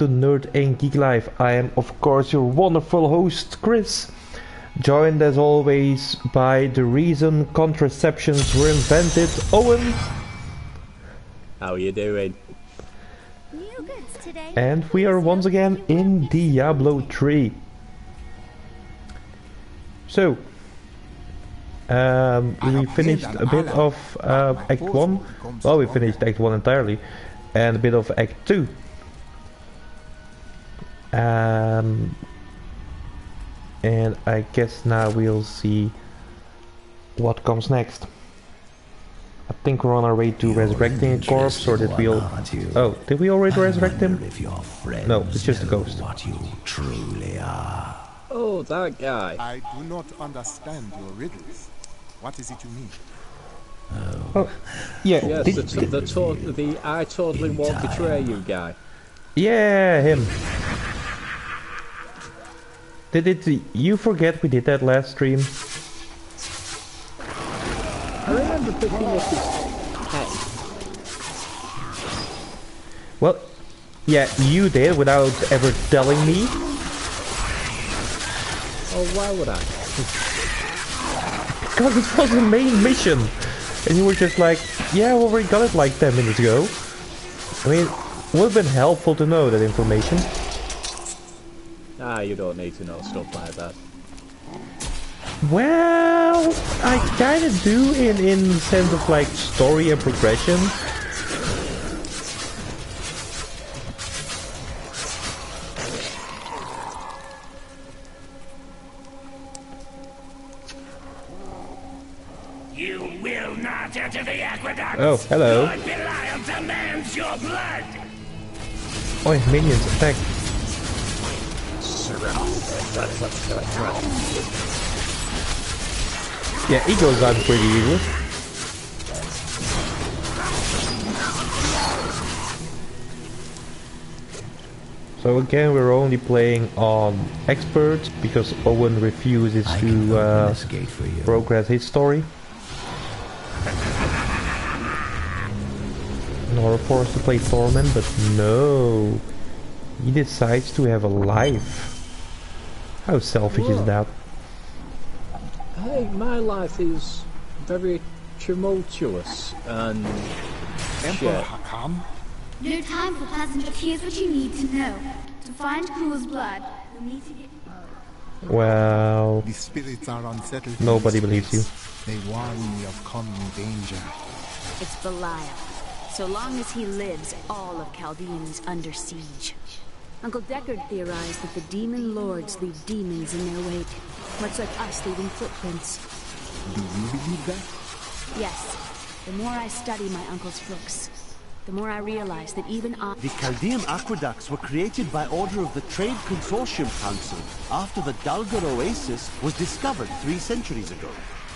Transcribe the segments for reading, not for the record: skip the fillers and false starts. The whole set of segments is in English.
to Nerd Geek Life. I am of course your wonderful host Chris, joined as always by the reason contraceptions were invented, Owen. How are you doing? And we are once again in Diablo 3. So, we finished a bit of Act 1. Well, we finished Act 1 entirely, and a bit of Act 2. And I guess now we'll see what comes next. I think we're on our way to resurrecting a corpse, or did we all... Oh, did we already resurrect him? No, it's just a ghost. What you truly are. Oh, that guy. I do not understand your riddles. What is it you mean? Oh, yeah. Yes, the I totally won't betray you guy. Yeah, him. Did you forget we did that last stream? I remember picking up his head. Well, yeah, you did without ever telling me. Oh, why would I? Because it was the main mission. And you were just like, yeah, we already got it like 10 minutes ago. I mean, it would have been helpful to know that information. Ah, you don't need to know stuff like that. Well, I kind of do in the sense of like story and progression. You will not enter the aqueduct. Oh, hello. Lord Belial demands your blood. Oh, minions attack. Yeah, he goes down pretty easily. So again, we're only playing on expert because Owen refuses to progress his story. Nor forced to play Torment, but no, he decides to have a life. How selfish is that? Hey, my life is very tumultuous and Emperor shit. Hakam? No time for pleasant, but here's what you need to know. To find Cool's blood, you'll need to get... Well, The spirits are unsettled. nobody believes you. They warn me of coming danger. It's Belial. So long as he lives, all of Chaldean is under siege. Uncle Deckard theorized that the demon lords leave demons in their wake, much like us leaving footprints. Do you believe that? Yes, the more I study my uncle's books, the more I realize that even I... The Chaldean aqueducts were created by order of the Trade Consortium Council after the Dalgar Oasis was discovered 3 centuries ago.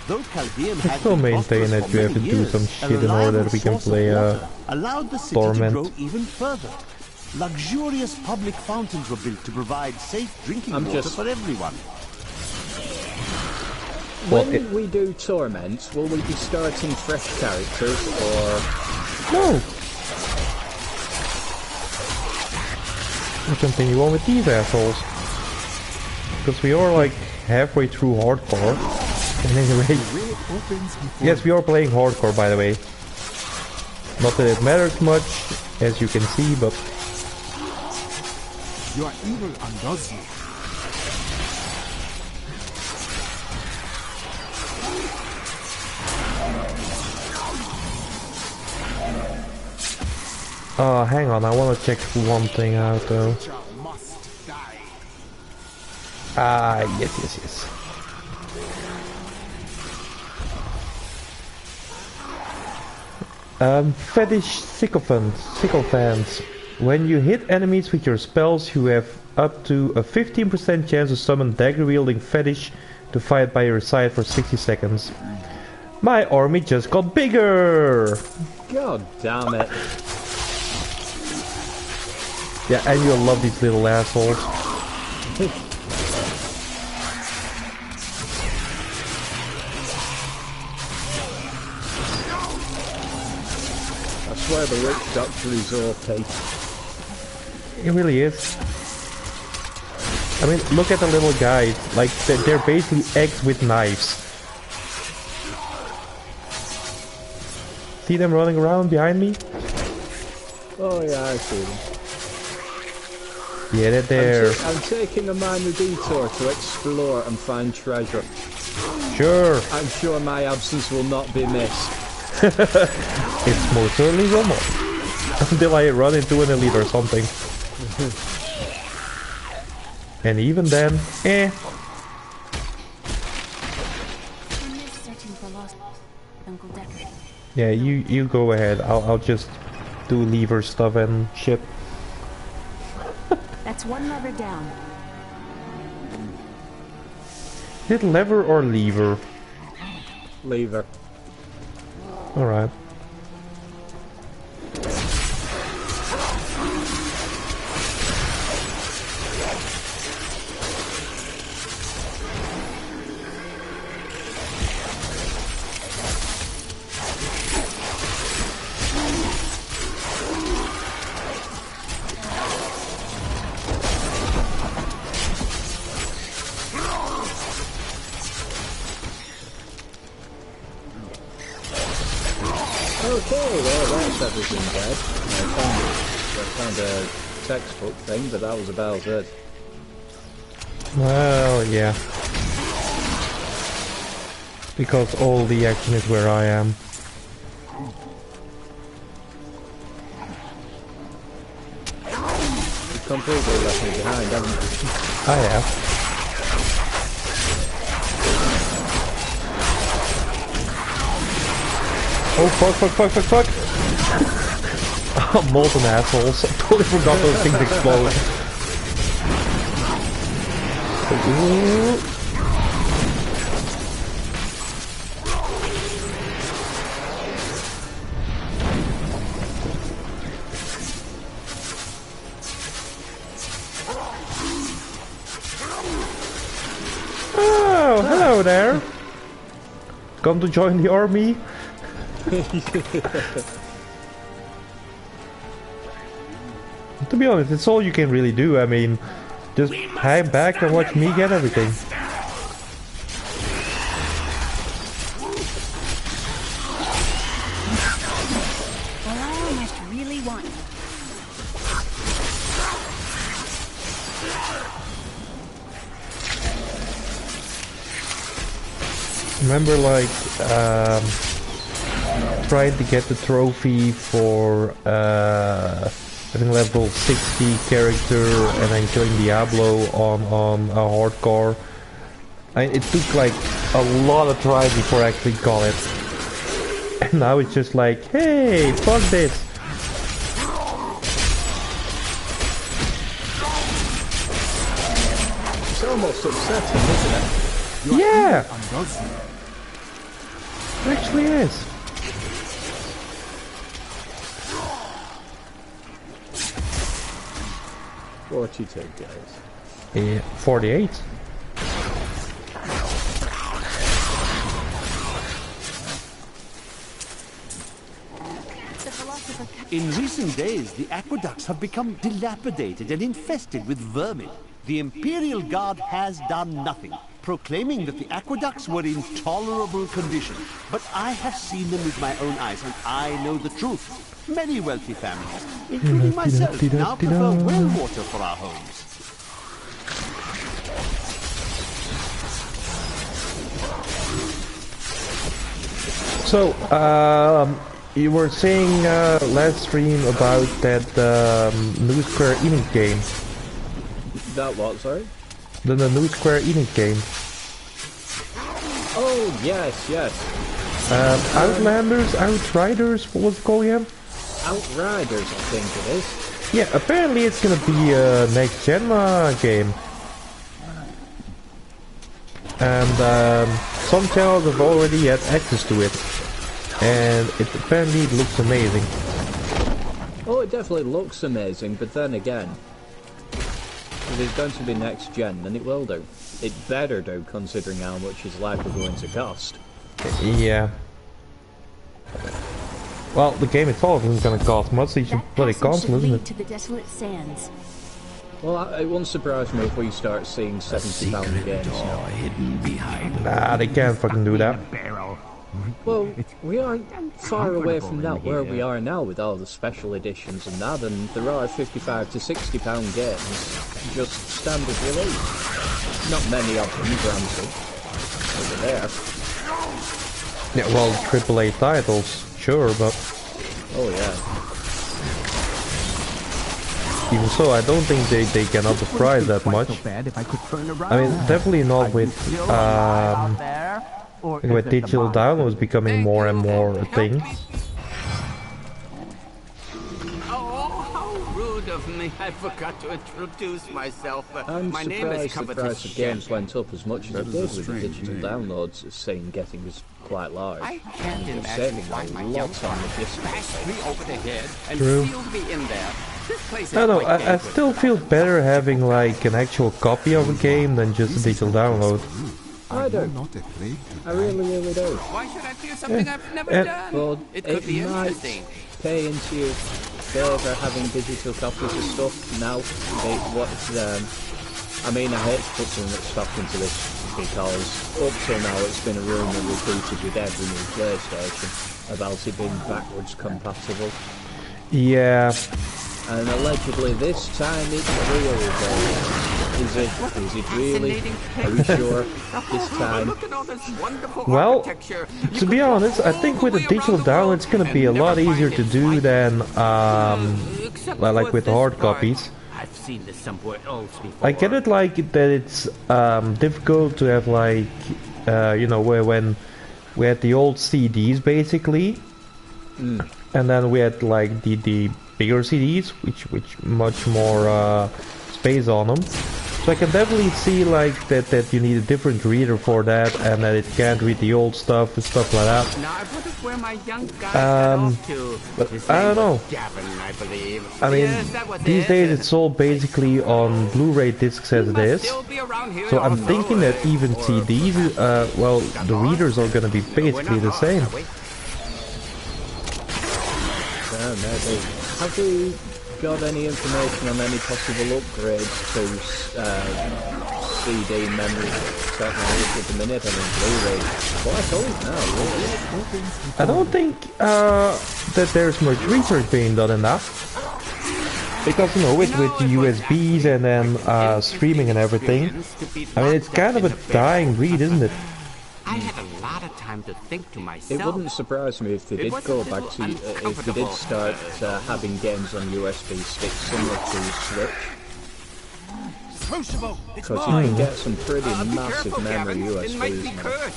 Though Chaldean I had still been maintain prosperous that for you have to many do years, some a shit in order reliable that we can source of play water allowed the city Torment. to grow even further. Luxurious public fountains were built to provide safe drinking water for everyone. When we do Torment, will we be starting fresh characters, or... No! We'll continue on with these assholes. Because we are like halfway through hardcore. And anyway... Yes, we are playing hardcore, by the way. Not that it matters much, as you can see, but... You are evil undoes you. hang on, I want to check one thing out though. Creature must die. Ah, yes. Fetish sycophants. When you hit enemies with your spells, you have up to a 15% chance to summon dagger-wielding fetish to fight by your side for 60 seconds. My army just got bigger! God damn it. Yeah, and you'll love these little assholes. I swear the witch doctor is OP. It really is. I mean, look at the little guys. Like, they're basically eggs with knives. See them running around behind me? Oh yeah, I see them. Yeah, they're there. I'm taking a minor detour to explore and find treasure. Sure. I'm sure my absence will not be missed. It's most certainly will not. Until I run into an elite or something. And even then, eh. Yeah, you go ahead. I'll just do lever stuff and shit. That's one lever down. Is it lever or lever? Lever. Alright. Okay, well that's everything dead. I found a textbook thing, but that was about it. Well, yeah. Because all the action is where I am. You completely left me behind, haven't you? I have. Oh fuck. Oh, molten assholes. I totally forgot those things explode. Oh, hello there. Come to join the army? To be honest, it's all you can really do. I mean, just hang back and watch me get everything. Well, I almost really want you. Remember, like, trying to get the trophy for having level 60 character and then killing Diablo on a hardcore. It took like a lot of tries before I actually got it. And now it's just like, hey, fuck this. It's almost upsetting, isn't it? Yeah! It actually is. What you take, guys? 48. In recent days, the aqueducts have become dilapidated and infested with vermin. The Imperial Guard has done nothing, proclaiming that the aqueducts were in tolerable condition. But I have seen them with my own eyes, and I know the truth. Many wealthy families, including myself, now prefer well water for our homes. So, you were saying last stream about that new Square Enix game. That what, sorry? The new Square Enix game. Oh, yes. Outlanders, Outriders, what was it called again? Outriders, I think it is. Yeah, apparently it's gonna be a next-gen game. And some channels have already had access to it. And it apparently looks amazing. Oh, it definitely looks amazing, but then again, if it's going to be next gen, then it will do. It better do, considering how much it's likely going to cost. Yeah. Well, the game itself isn't gonna cost much, it's a bloody console, isn't it? To the desolate sands. Well, it won't surprise me if we start seeing £70 games now. Hidden behind Nah, they can't fucking do that. Well, we aren't far away from that where we are now with all the special editions and that, and there are £55 to £60 games just standard release. Not many of them, granted, over there. Yeah, well, AAA titles, sure, but Oh yeah. even so, I don't think they can up the price that much. I mean, definitely not with digital downloads becoming more and more a thing. Oh, how rude of me. I forgot to introduce myself. I'm My name is surprised the price of games went up as much as it did with the digital downloads, saying getting is quite large. I can't You're imagine saving why a my young lot on the father disc. bashed me over the head and True. sealed me in there. This place is I don't know, quite I dangerous, still but feel I'm better having like an actual copy of a game than just a digital download. I do. Not a plague to I really do. Why should I fear something I've never and- done? Well, it could be might interesting. pay into your favour having digital copies of stuff now. I mean, I hate to put too much stock into this because up till now it's been a rumour repeated with every new PlayStation about it being backwards compatible. Yeah, And allegedly this time it's real, though. Is it really? Are we sure this time? Look at all this wonderful well, architecture. to be honest, I think with the digital download it's gonna be a lot easier to do than like with hard copies. I've seen this somewhere else before. I get it, like that it's difficult to have like you know, when we had the old CDs basically, and then we had like the bigger CDs which much more space on them. So I can definitely see like that you need a different reader for that, and that it can't read the old stuff and stuff like that. Now I wonder where my young guy got off to. But His I don't name know. was Gavin, I believe. I mean, Yes, that was these it. days it's all basically on Blu-ray discs as it Must is. still be around here So I'm also, thinking that even or- CDs, well, the readers are gonna be basically the same. Yeah, maybe. Have we got any information on any possible upgrades to CD memory technology at the minute? I mean, Blu-ray. Well, I don't know. I don't think that there's much research being done in that. Because, you know, with USBs and then streaming and everything, I mean, it's kind of a dying breed, isn't it? I had a lot of time to think to myself. It wouldn't surprise me if they did was a go little back to, if they did uncomfortable. start having games on USB sticks similar to Switch. Because you can get some pretty massive memory USBs now.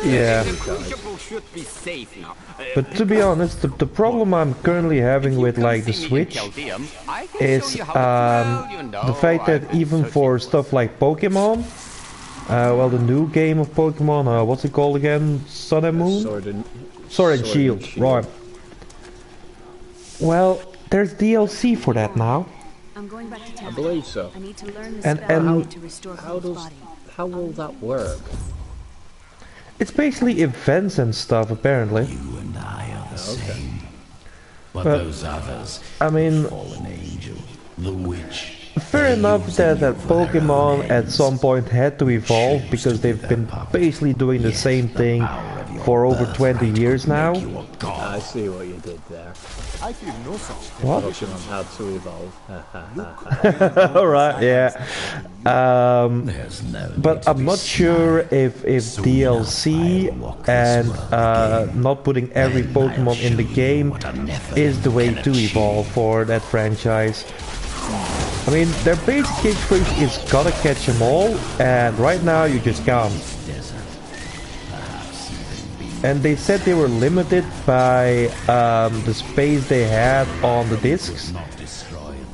Yeah. Crucible should be safe now. But to be honest, the problem I'm currently having with like the Switch is the fact that even for stuff like Pokemon, well, the new game of Pokemon, what's it called again? Sun and Moon? Sword and Shield, right. Well, there's DLC for that now. I'm going back to town. I believe so. I need to learn the And- spell and- to restore How Cole's does, body. how will that work? It's basically events and stuff, apparently. You and I are the same. But But, those others, I mean, fallen angel, the witch. fair enough that Pokemon at some point had to evolve because they've been basically doing the same thing for over 20 years now. I see what you did there. I feel no such What? Pokemon had to evolve. Alright, yeah. There's no But I'm not sure if DLC and not putting every Pokemon in the game is the way to evolve for that franchise. I mean, their basic catchphrase is gotta catch them all, and right now you just can't. And they said they were limited by the space they had on the discs.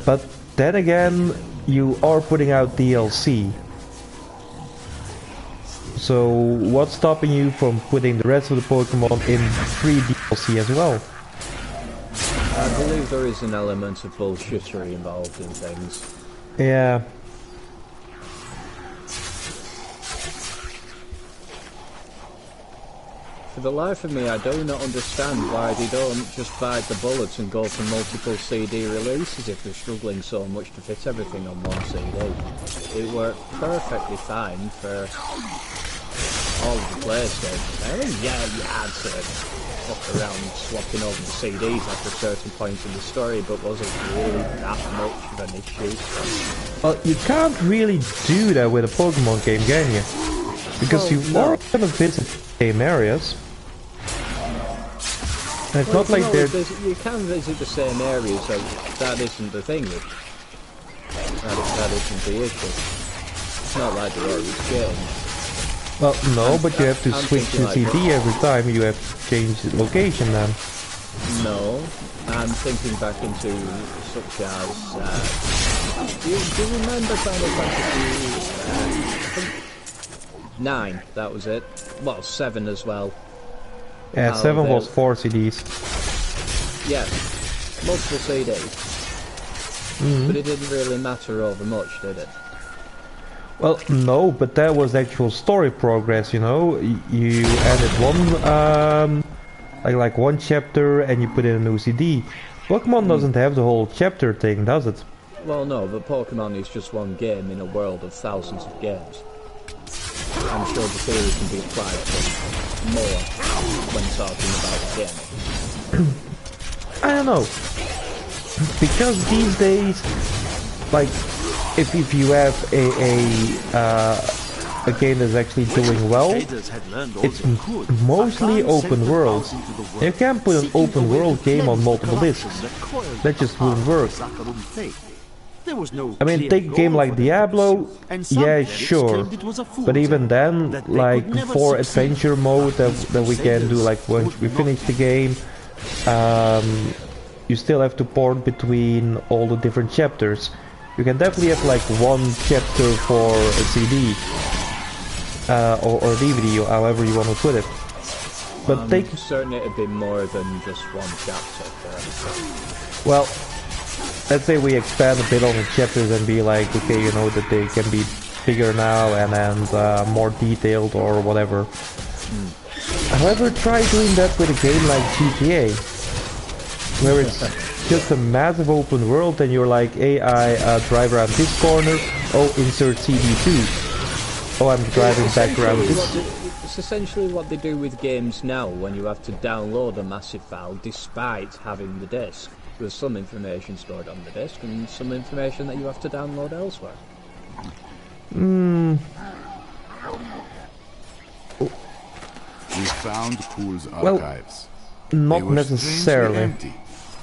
But then again, you are putting out DLC. So what's stopping you from putting the rest of the Pokemon in free DLC as well? I believe there is an element of bullshittery involved in things. Yeah. for the life of me, I do not understand why they don't just bite the bullets and go for multiple CD releases if they're struggling so much to fit everything on one CD. It worked perfectly fine for all of the PlayStation. I mean, yeah, you had to fuck around swapping over the CDs after certain points in the story, but was it really that much of an issue? Well, you can't really do that with a Pokemon game, can you? Because you are going to visit same areas. And it's not like they're... You can visit the same areas, so that isn't the thing. That isn't the issue. It's not like the areas change. Well, no, but you have to switch to CD every time you have to change the location then. No, I'm thinking back into such as... do you remember Final Fantasy 9, that was it. Well, 7 as well. Yeah, 7 was 4 CDs. Yeah, multiple CDs. But it didn't really matter over much, did it? Well, no, but that was actual story progress, you know. You added one, like one chapter and you put in a new CD. Pokemon doesn't have the whole chapter thing, does it? Well, no, but Pokemon is just one game in a world of thousands of games. I'm sure the theory can be applied to more when talking about the game. I don't know. Because these days, like, if you have a game that's actually doing well, it's mostly open world. You can't put an open world game on multiple discs. That just wouldn't work. I mean, take a game like Diablo, yeah, sure. But even then, like, for adventure mode that we can do, like, once we finish the game, you still have to port between all the different chapters. You can definitely have, like, one chapter for a CD, or DVD, or however you want to put it. But I'm certain it'd be more than just one chapter. Well, let's say we expand a bit on the chapters and be like, okay, you know, that they can be bigger now and more detailed or whatever. However, try doing that with a game like GTA, where it's just a massive open world and you're like, hey, I drive around this corner, oh, insert CD2. Oh, I'm driving back around this. It's essentially what they do with games now when you have to download a massive file despite having the disc. There's some information stored on the disc and some information that you have to download elsewhere. We found Cool's archives. Not necessarily. Empty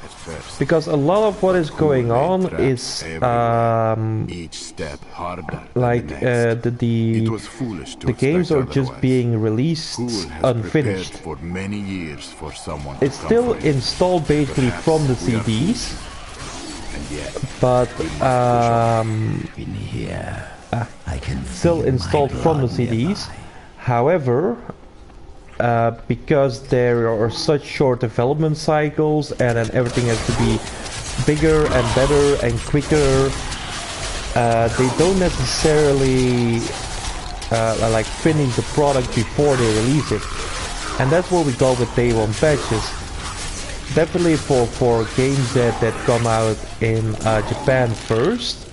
at first. Because a lot of what is going on is each step harder like the games are just being released unfinished. For many years for someone it's still installed basically from the CDs, but still installed from the CDs. However, because there are such short development cycles and then everything has to be bigger and better and quicker, they don't necessarily like finish the product before they release it. And that's what we got with day one patches. Definitely for games that come out in Japan first,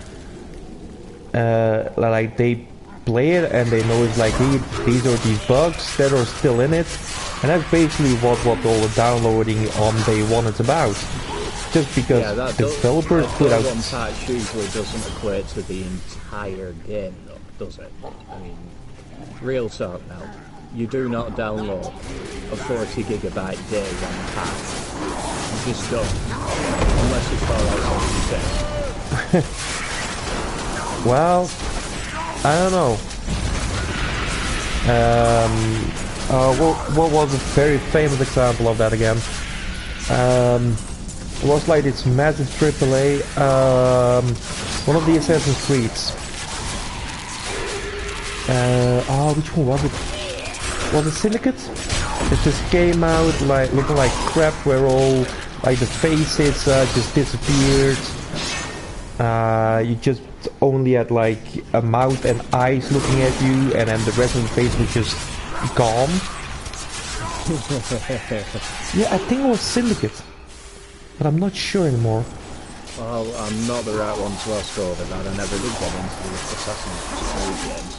like they play it and they know it's like, hey, these are these bugs that are still in it, and that's basically what all the downloading on day one is about. Just because developers put out... one patch usually doesn't equate to the entire game though, does it? I mean, real talk now, you do not download a 40 gigabyte day one patch. You just don't, unless it's Fallout 76. Well, I don't know. What was a very famous example of that again? It was like this massive AAA, one of the Assassin's Creeds. Which one was it? Was it Syndicate? It just came out like looking like crap, where all like the faces just disappeared. You just only had like a mouth and eyes looking at you, and then the rest of the face was just gone. Yeah, I think it was Syndicate, but I'm not sure anymore. Well, I'm not the right one to ask over that. I never did get into the Assassin's Creed games.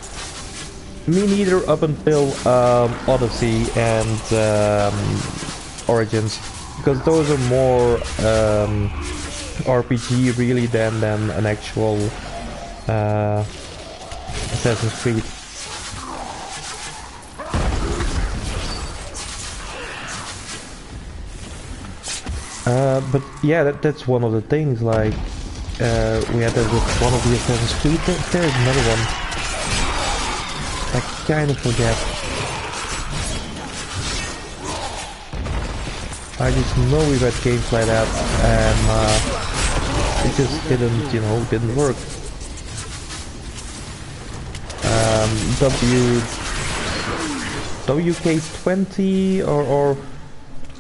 Me neither up until Odyssey and Origins, because those are more RPG really than an actual Assassin's Creed. But yeah, that's one of the things, like, we had that with one of the Assassin's Creed. There's another one. I kind of forget. I just know we've had games like that, and it just didn't work. WK20 or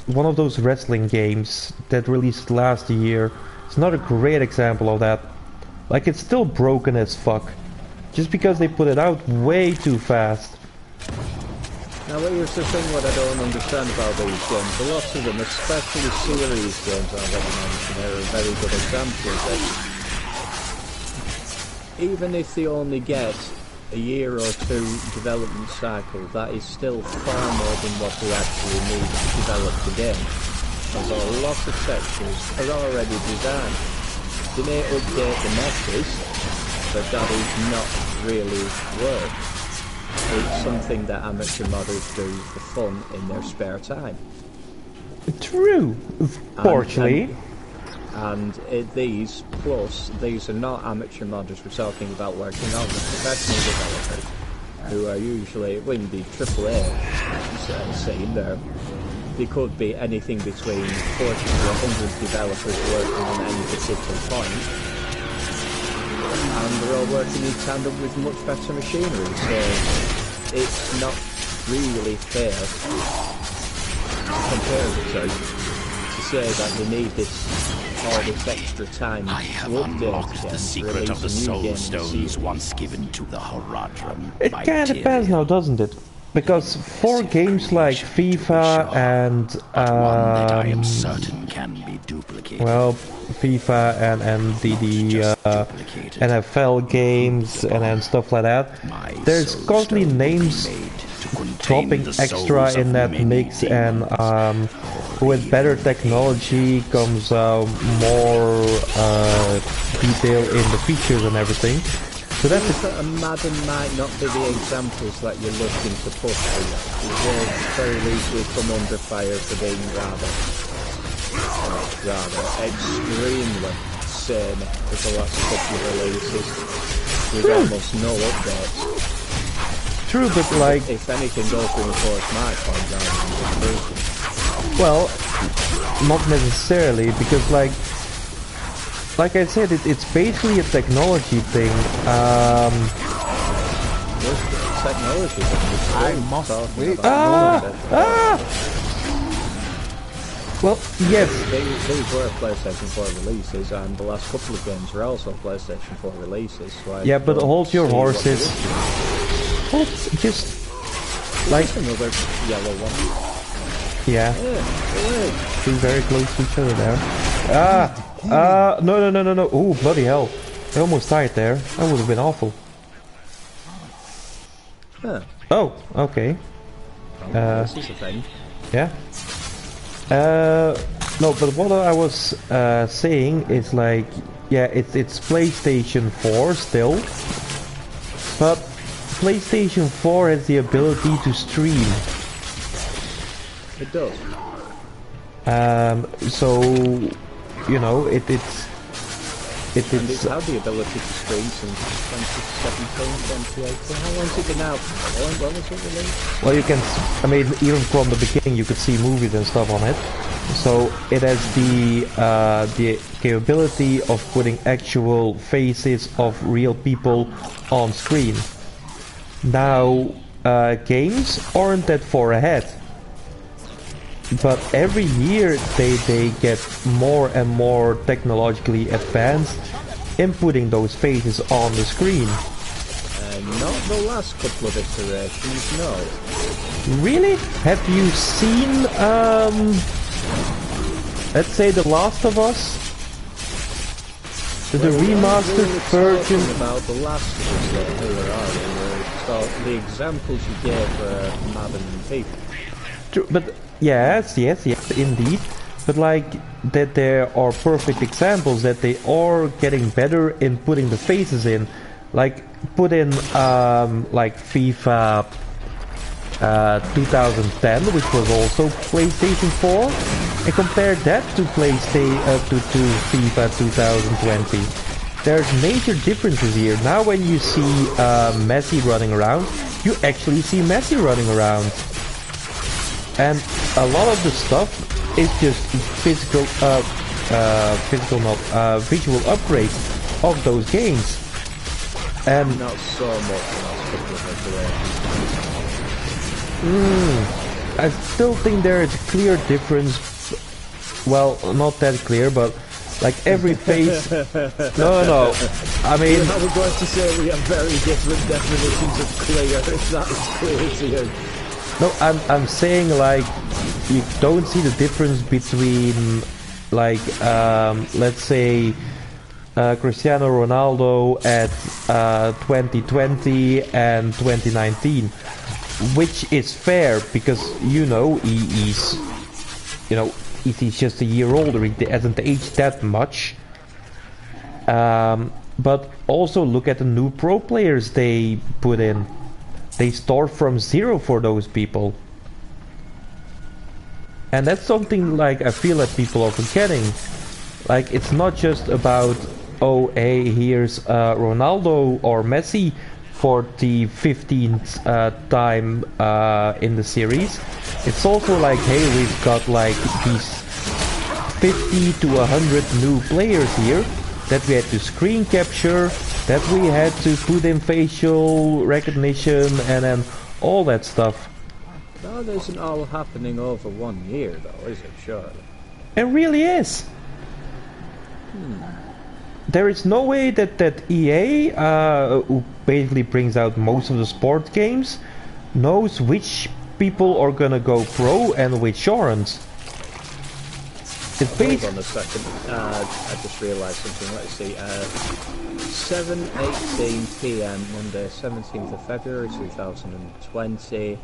one of those wrestling games that released last year. It's not a great example of that. Like, it's still broken as fuck. Just because they put it out way too fast. Now, here's the thing what I don't understand about these games. A lot of them, especially series games I've ever mentioned, are very good examples. Even if they only get a year or two development cycle, that is still far more than what they actually need to develop the game. As a lot of sections are already designed. They may update the meshes, but that is not really work. It's something that amateur modders do for fun in their spare time. True, fortunately. And these are not amateur modders. We're talking about working on the professional developers, who are usually in the AAA scene there. There could be anything between 40 to 100 developers working on any particular point. And they're all working in tandem with much better machinery, so it's not really fair compared to say that they need all this extra time I have unlocked the secret of the soul stones once given to the Horadrim. It kind of depends now, doesn't it? Because for games like FIFA and one that I am certain can be duplicated. Well, FIFA and the NFL games and stuff like that, there's constantly names dropping extra in that mix, and with better technology comes more detail in the features and everything. So that's a Madden might not be the examples that you're looking to push for. It will very easily come under fire for being rather extremely same as the last couple of releases, with almost no updates. True, but like, if anything goes to enforce my point, well, not necessarily, because like I said, it's basically a technology thing. Technology thing. I must wait. Well, yes. These were PlayStation 4 releases, and the last couple of games were also PlayStation 4 releases. So yeah, but hold your horses. Hold, just like another yellow one. Yeah. Two very close to each other there. No. Oh, bloody hell. I almost died there. That would have been awful. Huh. Oh, okay. This is a thing. Yeah. No, but what I was saying is like, yeah, it's PlayStation 4 still, but PlayStation 4 has the ability to stream. It does. So, you know, it's and it's had the ability to stream since 2017, 2018. How long has it been out? When was it released? Well, you can, I mean, even from the beginning you could see movies and stuff on it. So it has the capability of putting actual faces of real people on screen. Now, games aren't that far ahead. But every year they get more and more technologically advanced in putting those faces on the screen. Not the last couple of iterations, no. Really? Have you seen, let's say, The Last of Us? The remastered version? About The Last of Us here, are we? So the examples you gave were Madden and FIFA. True, but yes, indeed. But like, that there are perfect examples that they are getting better in putting the faces in. Like, put in, like FIFA 2010, which was also PlayStation 4, and compare that to FIFA 2020. There's major differences here. Now when you see Messi running around, you actually see Messi running around. And a lot of the stuff is just visual upgrades of those games. And not so much I still think there is a clear difference. Well, not that clear, but like every face. No. I mean, I was going to say we have very different definitions of clear. If that is clear to you. No, I'm saying like you don't see the difference between like let's say Cristiano Ronaldo at 2020 and 2019, which is fair because he's just a year older. He hasn't aged that much. But also look at the new pro players they put in. They start from zero for those people. And that's something like I feel that people are forgetting. Like, it's not just about, oh, hey, here's Ronaldo or Messi for the 15th time in the series. It's also like, hey, we've got like these 50 to 100 new players here that we had to screen capture, that we had to put in facial recognition and then all that stuff. That isn't all happening over 1 year though, is it, surely? It really is. There is no way that EA, who basically brings out most of the sports games, knows which people are gonna go pro and which aren't. Hold on a second, I just realised something, let's see, 7:18 PM, Monday 17th of February 2020,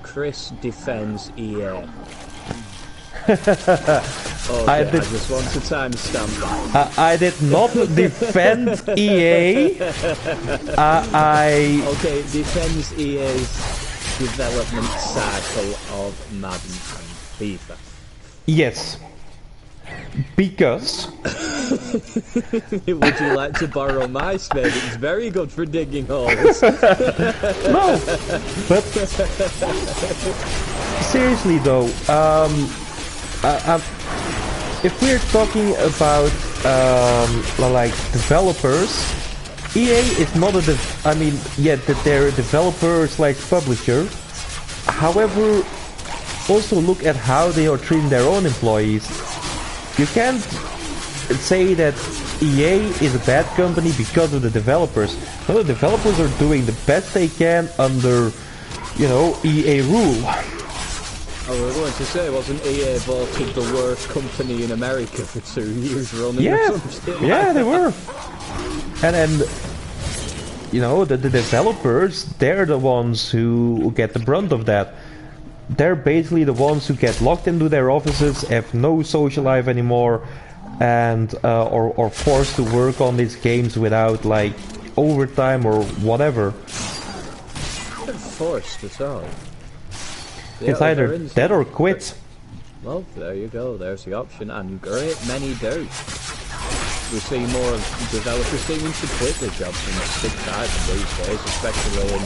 Chris defends EA. Okay, I just want to timestamp that. I did not defend EA. Okay, defends EA's development cycle of Madden and FIFA. Yes. Because... Would you like to borrow my spade? It's very good for digging holes. No! But... seriously though, if we're talking about like developers, EA is not a they're a developer / publisher. However, also look at how they are treating their own employees. You can't say that EA is a bad company because of the developers. No, the developers are doing the best they can under, EA rule. I was going to say, wasn't EA voted the worst company in America for 2 years running? Yeah, or something yeah, they were. And then, the developers, they're the ones who get the brunt of that. They're basically the ones who get locked into their offices, have no social life anymore, and or forced to work on these games without like overtime or whatever. Not forced at all. It's either that or quit. Well, there you go. There's the option, and great many do. We see more developers seeming to quit their jobs than stick by them these days, especially in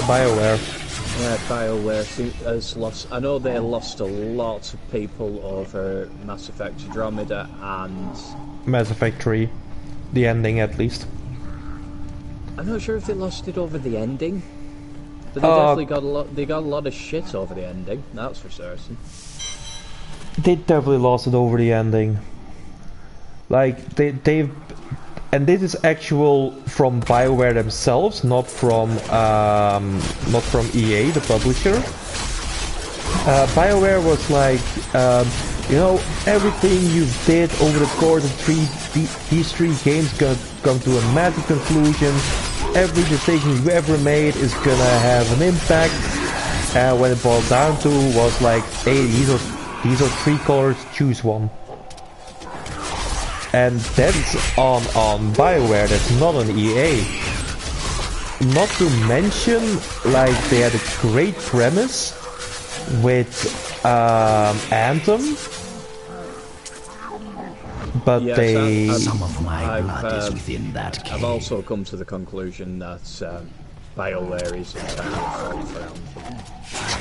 BioWare. Yeah, BioWare has lost. I know they lost a lot of people over Mass Effect Andromeda and Mass Effect 3, the ending at least. I'm not sure if they lost it over the ending, but they definitely got a lot. They got a lot of shit over the ending. That's for certain. They definitely lost it over the ending. Like they've, and this is actual from BioWare themselves, not from EA, the publisher. BioWare was like, you know, everything you did over the course of these 3 games gonna come to a massive conclusion. Every decision you ever made is gonna have an impact. When it boiled down to was like, hey, these are 3 colors, choose one. And that's on BioWare, that's not on EA. Not to mention, like, they had a great premise with Anthem, but yes, some of my blood is within that cave. I've also come to the conclusion that BioWare is entirely fault for Anthem.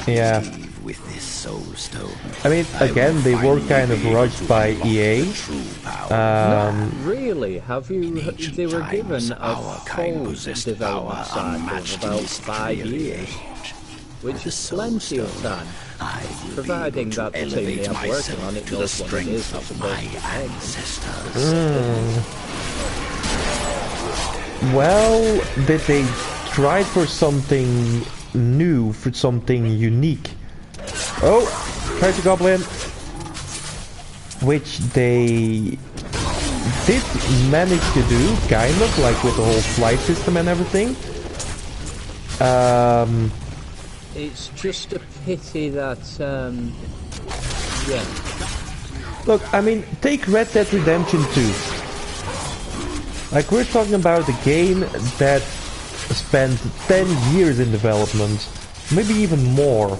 Yeah. With this soul stone, I mean, again, they were kind of rushed by EA. Not really. Have you? They were given a full development cycle of about 5 years, which is plenty of time, providing that the team they have working on it knows what it is as opposed to Well, did they try for something new, for something unique? Oh, Treasure Goblin, which they did manage to do, kind of, like with the whole flight system and everything. It's just a pity that, yeah. Look, I mean, take Red Dead Redemption 2. Like, we're talking about a game that spent 10 years in development, maybe even more.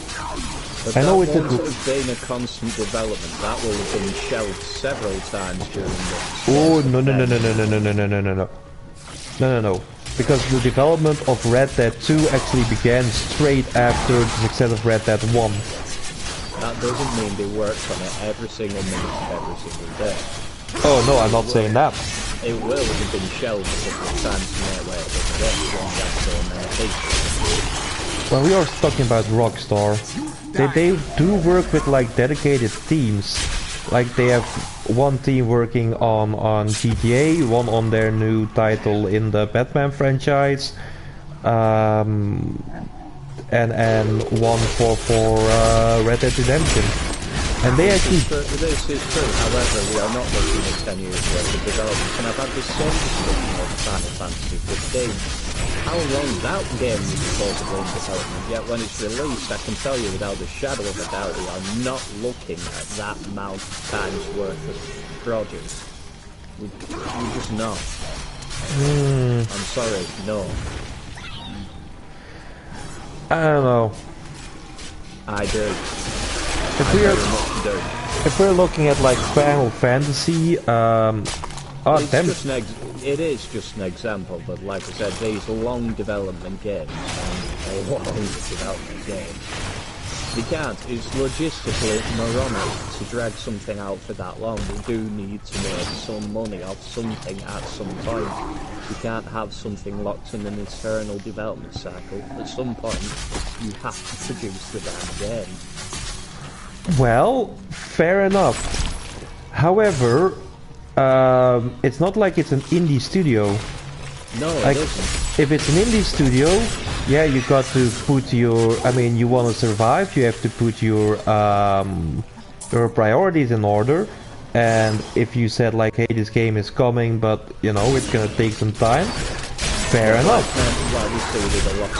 But I know that it's won't have been a constant development. That will have been shelved several times during the... Oh, no. No. Because the development of Red Dead 2 actually began straight after the success of Red Dead 1. That doesn't mean they worked on it every single minute of every single day. Oh, no, I'm not saying that. It will have been shelved a couple of times to make way for the rest of the Well, we are talking about Rockstar. They do work with like dedicated teams. Like they have one team working on GTA, one on their new title in the Batman franchise, and one for Red Dead Redemption. And they actually... This is true, however, we are not looking at 10 years worth of development, and I've had the same discussion over Final Fantasy 15. How long that game was supposedly in development, yet when it's released, I can tell you without a shadow of a doubt, we are not looking at that amount of time's worth of projects. We're just not. I'm sorry, no. I don't know. I do. If we're looking at like Final Fantasy, it is just an example, but like I said, these long development games and long development games, they can't. It's logistically moronic to drag something out for that long. They do need to make some money off something at some point. You can't have something locked in an eternal development cycle. At some point, you have to produce the damn game. Well, fair enough. However, it's not like it's an indie studio. No, like, it isn't. If it's an indie studio, yeah, you got to put your... I mean, you want to survive, you have to put your priorities in order. And if you said like, hey, this game is coming, but, you know, it's gonna take some time, fair enough. Like we see with a lot of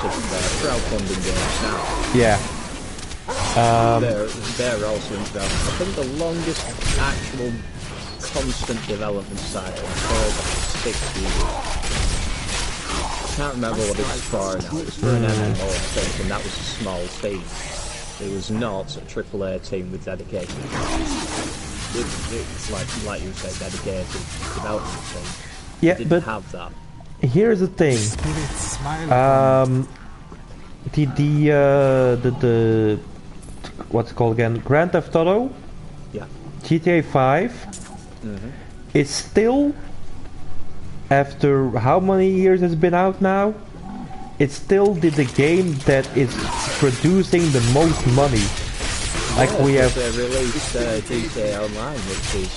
crowdfunding games now. Yeah. They're also in development. I think the longest actual constant development cycle for about 6 years. I can't remember what it was for now. It was for an MMO, I think, and that was a small team. It was not a AAA team with dedicated. It's like you said, dedicated development team. Yeah, didn't but have that. Here's the thing. The what's it called again? Grand Theft Auto. Yeah. GTA 5 is still, after how many years it's been out now, it's still the game that is producing the most money. Like we have... They released GTA Online, which is,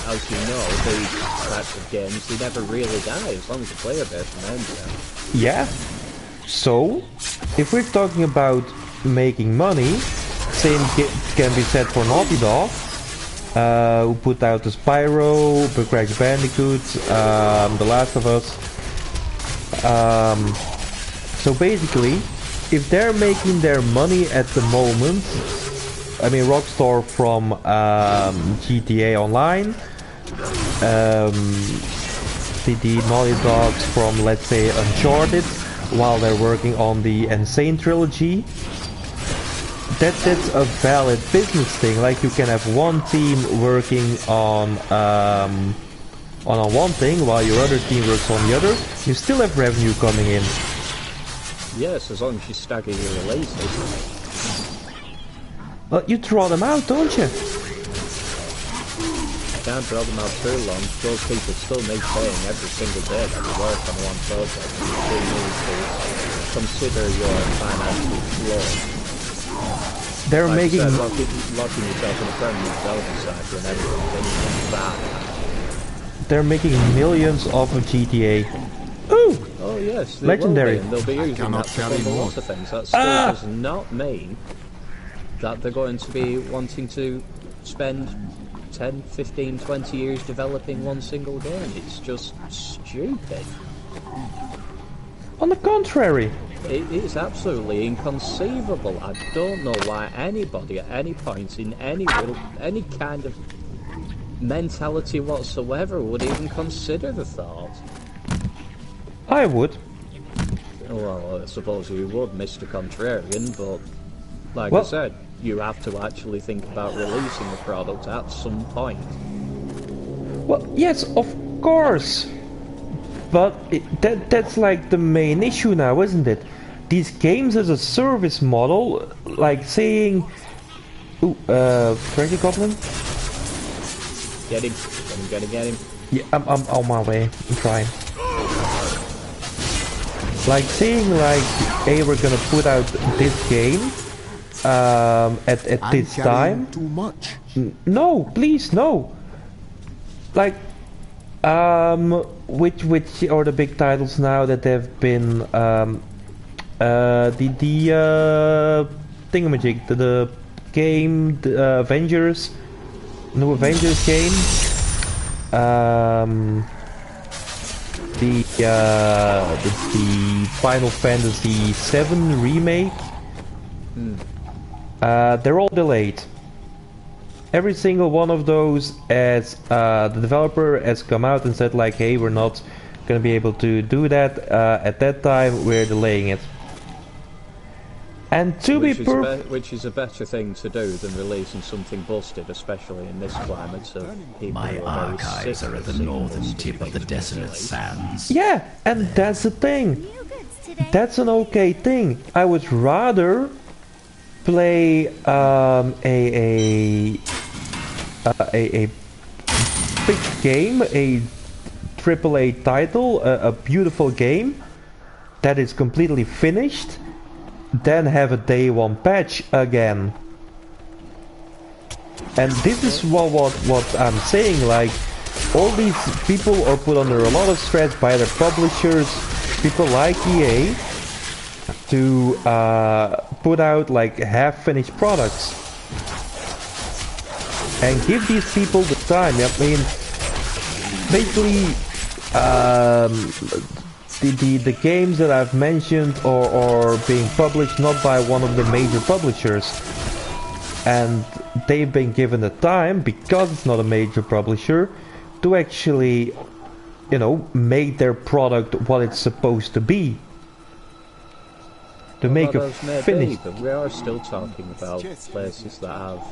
as you know, these types of games, they never really die as long as the player base remains there. Yeah. So, if we're talking about making money, same can be said for Naughty Dog, who put out the Spyro, the Crash Bandicoot, The Last of Us. So basically, if they're making their money at the moment, I mean Rockstar from GTA Online, the Naughty Dogs from, let's say, Uncharted, while they're working on the Insane trilogy, that's a valid business thing. Like, you can have one team working on one thing while your other team works on the other. You still have revenue coming in. Yes, as long as you stagger your releases. Well, you draw them out, don't you? Can't draw them out too long. Those people still need paying every single day that you work on one project. You still need to consider your financial flow. They're like making... locking yourself in a permanent development cycle and everything bad. They're making millions off of GTA. Ooh! Oh yes, they legendary. Will be, and they'll be using that to fund a lot of things. That still does not mean that they're going to be wanting to spend 10, 15, 20 years developing one single game. It's just stupid. On the contrary. It is absolutely inconceivable. I don't know why anybody at any point in any kind of mentality whatsoever would even consider the thought. I would. Well, I suppose you would, Mr. Contrarian, but like I said, you have to actually think about releasing the product at some point. Well, yes, of course. But that's like the main issue now, isn't it? These games as a service model, like saying... Ooh, Frankie Goblin? Get him. Get him. Yeah, I'm on my way. I'm trying. Like saying like, hey, we're gonna put out this game at this time. Too much. No, please, no. Like, which are the big titles now that have been the thingamajig, the game, the Avengers, new Avengers game, the Final Fantasy VII remake. They're all delayed. Every single one of those, as the developer has come out and said like, hey, we're not gonna be able to do that at that time, we're delaying it. And to which is a better thing to do than releasing something busted, especially in this climate of people My who are archives are at the northern tip of the desolate sands. Yeah, and that's the thing. That's an okay thing. I would rather play a big game, a AAA title, a beautiful game that is completely finished, then have a day one patch again. And this is what I'm saying, like, all these people are put under a lot of stress by their publishers, people like EA, to put out like half-finished products. And give these people the time. I mean, basically, the games that I've mentioned are being published not by one of the major publishers, and they've been given the time, because it's not a major publisher, to actually, you know, make their product what it's supposed to be. To make a finished. But we are still talking about places that have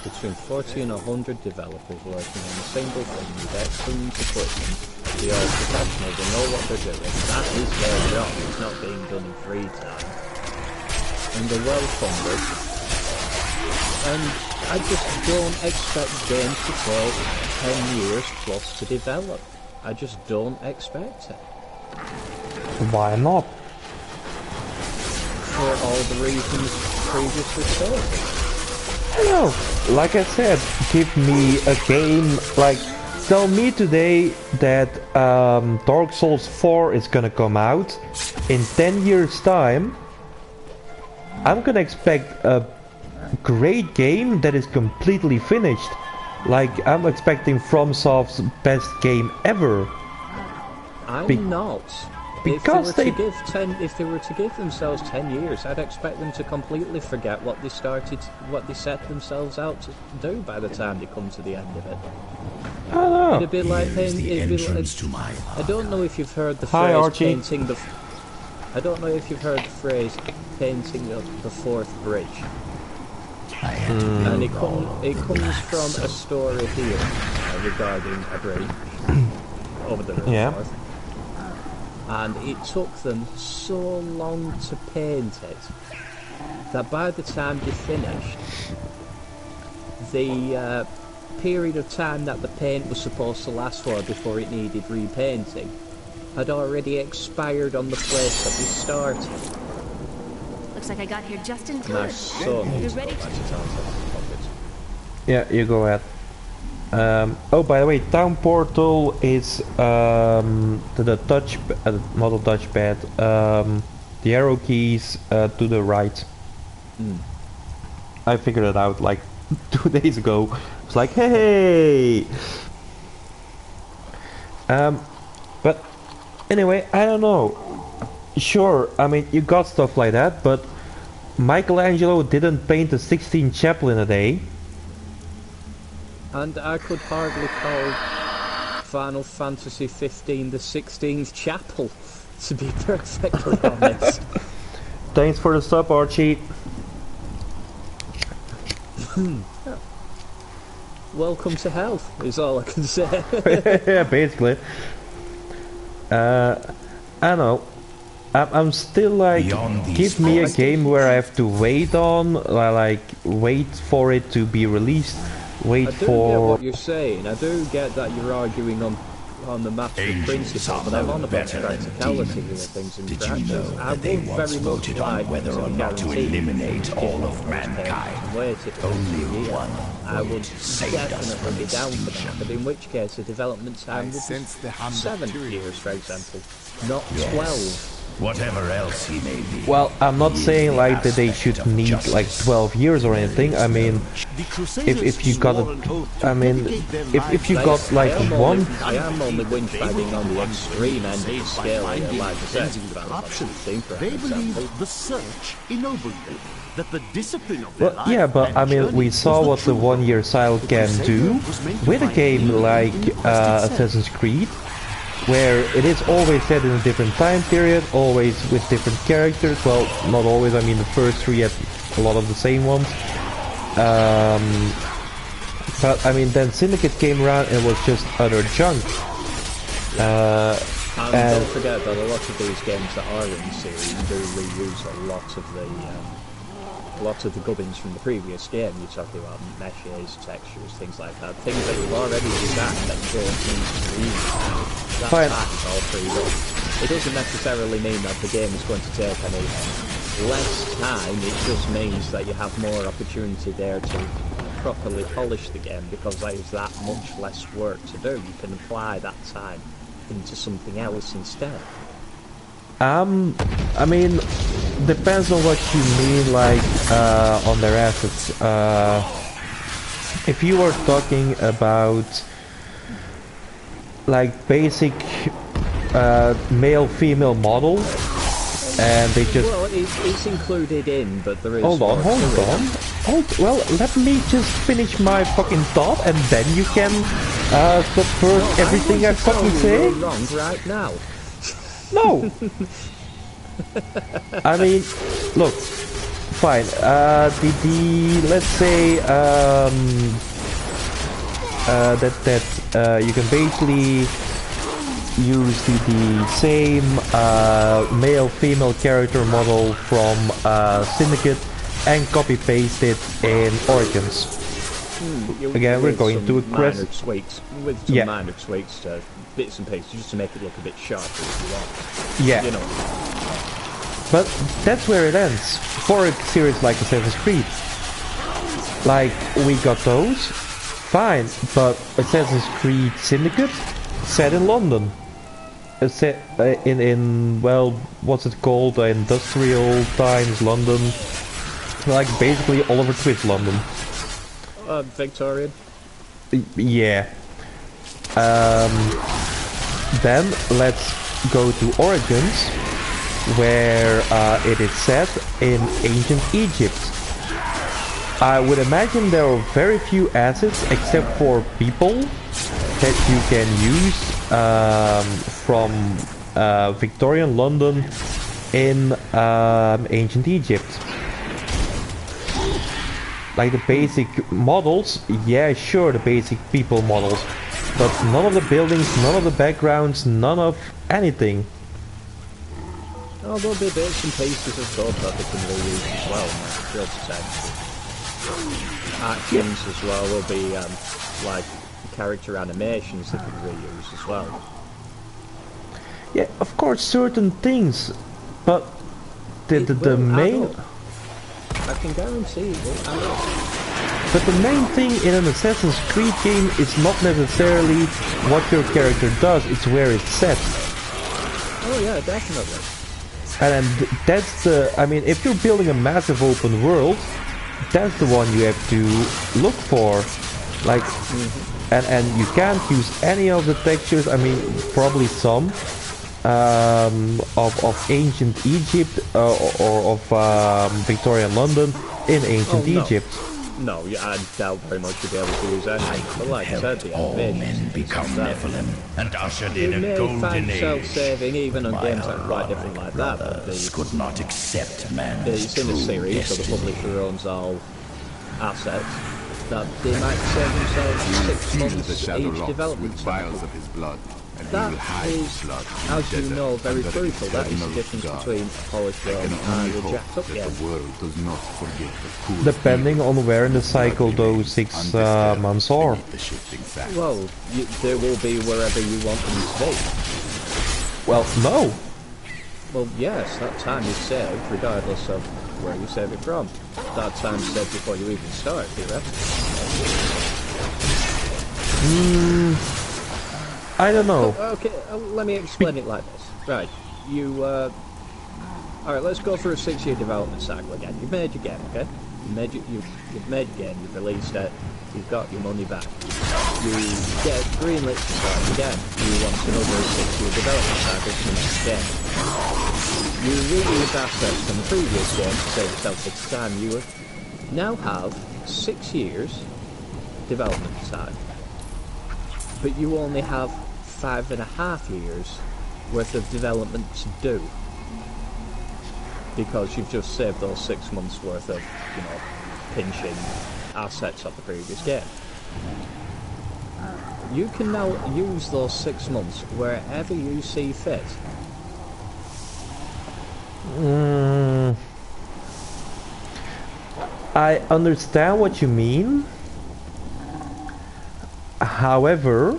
between 40 and 100 developers working on a single thing with excellent equipment. They are professional, they know what they're doing. That is their job, it's not being done in free time. And they're well funded. And I just don't expect games to take 10 years plus to develop. I just don't expect it. Why not? For all the reasons previously stated. I don't know. Like I said, give me a game, like, tell me today that Dark Souls 4 is gonna come out in 10 years time. I'm gonna expect a great game that is completely finished. Like, I'm expecting FromSoft's best game ever. I'm not. Because if they were to give themselves 10 years, I'd expect them to completely forget what they set themselves out to do by the time they come to the end of it. I don't know. It'd be like I don't know if you've heard the phrase painting the. I don't know if you've heard the phrase painting the fourth bridge. And it comes from a story here regarding a bridge over the river. Yeah. North. And it took them so long to paint it that by the time they finished, the period of time that the paint was supposed to last for before it needed repainting had already expired on the place that they started. Looks like I got here just in time. And I so need to go back to town. Yeah, you go ahead. Oh, by the way, Town Portal is the touch, not a touchpad. The arrow keys to the right. I figured it out like 2 days ago. It's like, hey. But anyway, I don't know. Sure, I mean you got stuff like that, but Michelangelo didn't paint a 16 chapel in a day. And I could hardly call Final Fantasy 15 the 16th chapel, to be perfectly honest. Thanks for the sub, Archie. Welcome to hell, is all I can say. Yeah, basically. I don't know. I'm still like, give me a game where I have to wait on, like, wait for it to be released. Wait I do get what you're saying. I do get that you're arguing on the matter of principle, but I'm on about practicality here, things in practice. I would very much like whether or not to eliminate all of mankind. Only one. I would definitely be down for that, but in which case the development time would be 7 years, for example, not 12. Whatever else he may be. Well, I'm not saying like that they should need like 12 years or anything. I mean, if you got a, I mean, if you got like one. I am only windbagging on the extreme end of the scale, like I said. They believe the search ennobled them. That the discipline of their life, yeah, but I mean, we saw what the 1 year cycle can do with a game like Assassin's Creed, where it is always set in a different time period, always with different characters. Well, not always, I mean the first 3 had a lot of the same ones. But I mean then Syndicate came around and it was just utter junk. And don't forget that a lot of these games that are in the series do reuse a lot of the gubbins from the previous game. You're talking about meshes, textures, things like that. Things that you've already designed that you don't need to reuse. That's all freed up. It doesn't necessarily mean that the game is going to take any less time, it just means that you have more opportunity there to properly polish the game, because there is that much less work to do. You can apply that time into something else instead. I mean, depends on what you mean, like, on their assets. If you are talking about, like, basic male-female model, and they just... Well, it's included in, but there is... Hold on. Well, let me just finish my fucking thought, and then you can subvert everything I fucking say. You're wrong right now. No! I mean, look, fine, let's say, that you can basically use the same male-female character model from Syndicate and copy-paste it in Origins. Again, we're going to aggress... With some minor tweaks to bits and pieces, just to make it look a bit sharper if you want. Yeah. You know. But that's where it ends, for a series like Assassin's Creed. Like, we got those, fine, but Assassin's Creed Syndicate, set in London. Set in, well, what's it called, industrial times, London. Like, basically Oliver Twist London. Victorian? Yeah. Then, let's go to Origins, where it is set in ancient Egypt. I would imagine there are very few assets except for people that you can use from Victorian London in ancient Egypt. Like the basic models, yeah, sure, the basic people models, but none of the buildings, none of the backgrounds, none of anything. Oh, there'll be bits and pieces of code that they can reuse as well, like job potential. Actions as well will be like character animations that can reuse as well. Yeah, of course, certain things, but the main. I can guarantee it will add up. But the main thing in an Assassin's Creed game is not necessarily what your character does; it's where it's set. Oh yeah, definitely. And that's the. I mean, if you're building a massive open world, that's the one you have to look for. Like, and you can't use any of the textures. I mean, probably some of ancient Egypt or of Victorian London in ancient Egypt. No, I doubt very much you'll be able to use anything. But like I said, the animations become Nephilim and ushered in a golden golden age. Self-saving even on games that are quite different like that. But could not accept man's it's in a series, so the publisher owns all assets. That they might save themselves 6 months each development vials of his blood. That is, as you know, very crucial. That is the difference between a polished game and a jacked up game. Depending on where in the cycle those 6 months are. Well, they will be wherever you want them to be. Well, no. Well, yes, that time is saved, regardless of where you save it from. That time's saved before you even start, theoretically. I don't know. Okay, let me explain it like this. Right, you, alright, let's go through a 6-year development cycle again. You've made your game, okay? You've made your game, you've released it, you've got your money back. You get greenlit to start again. You want another 6-year development cycle for the next game. You reuse assets from the previous game to save yourself 6 time. You now have 6 years development time. But you only have 5.5 years worth of development to do, because you've just saved those 6 months worth of, you know, pinching assets of the previous game. You can now use those 6 months wherever you see fit. I understand what you mean. However,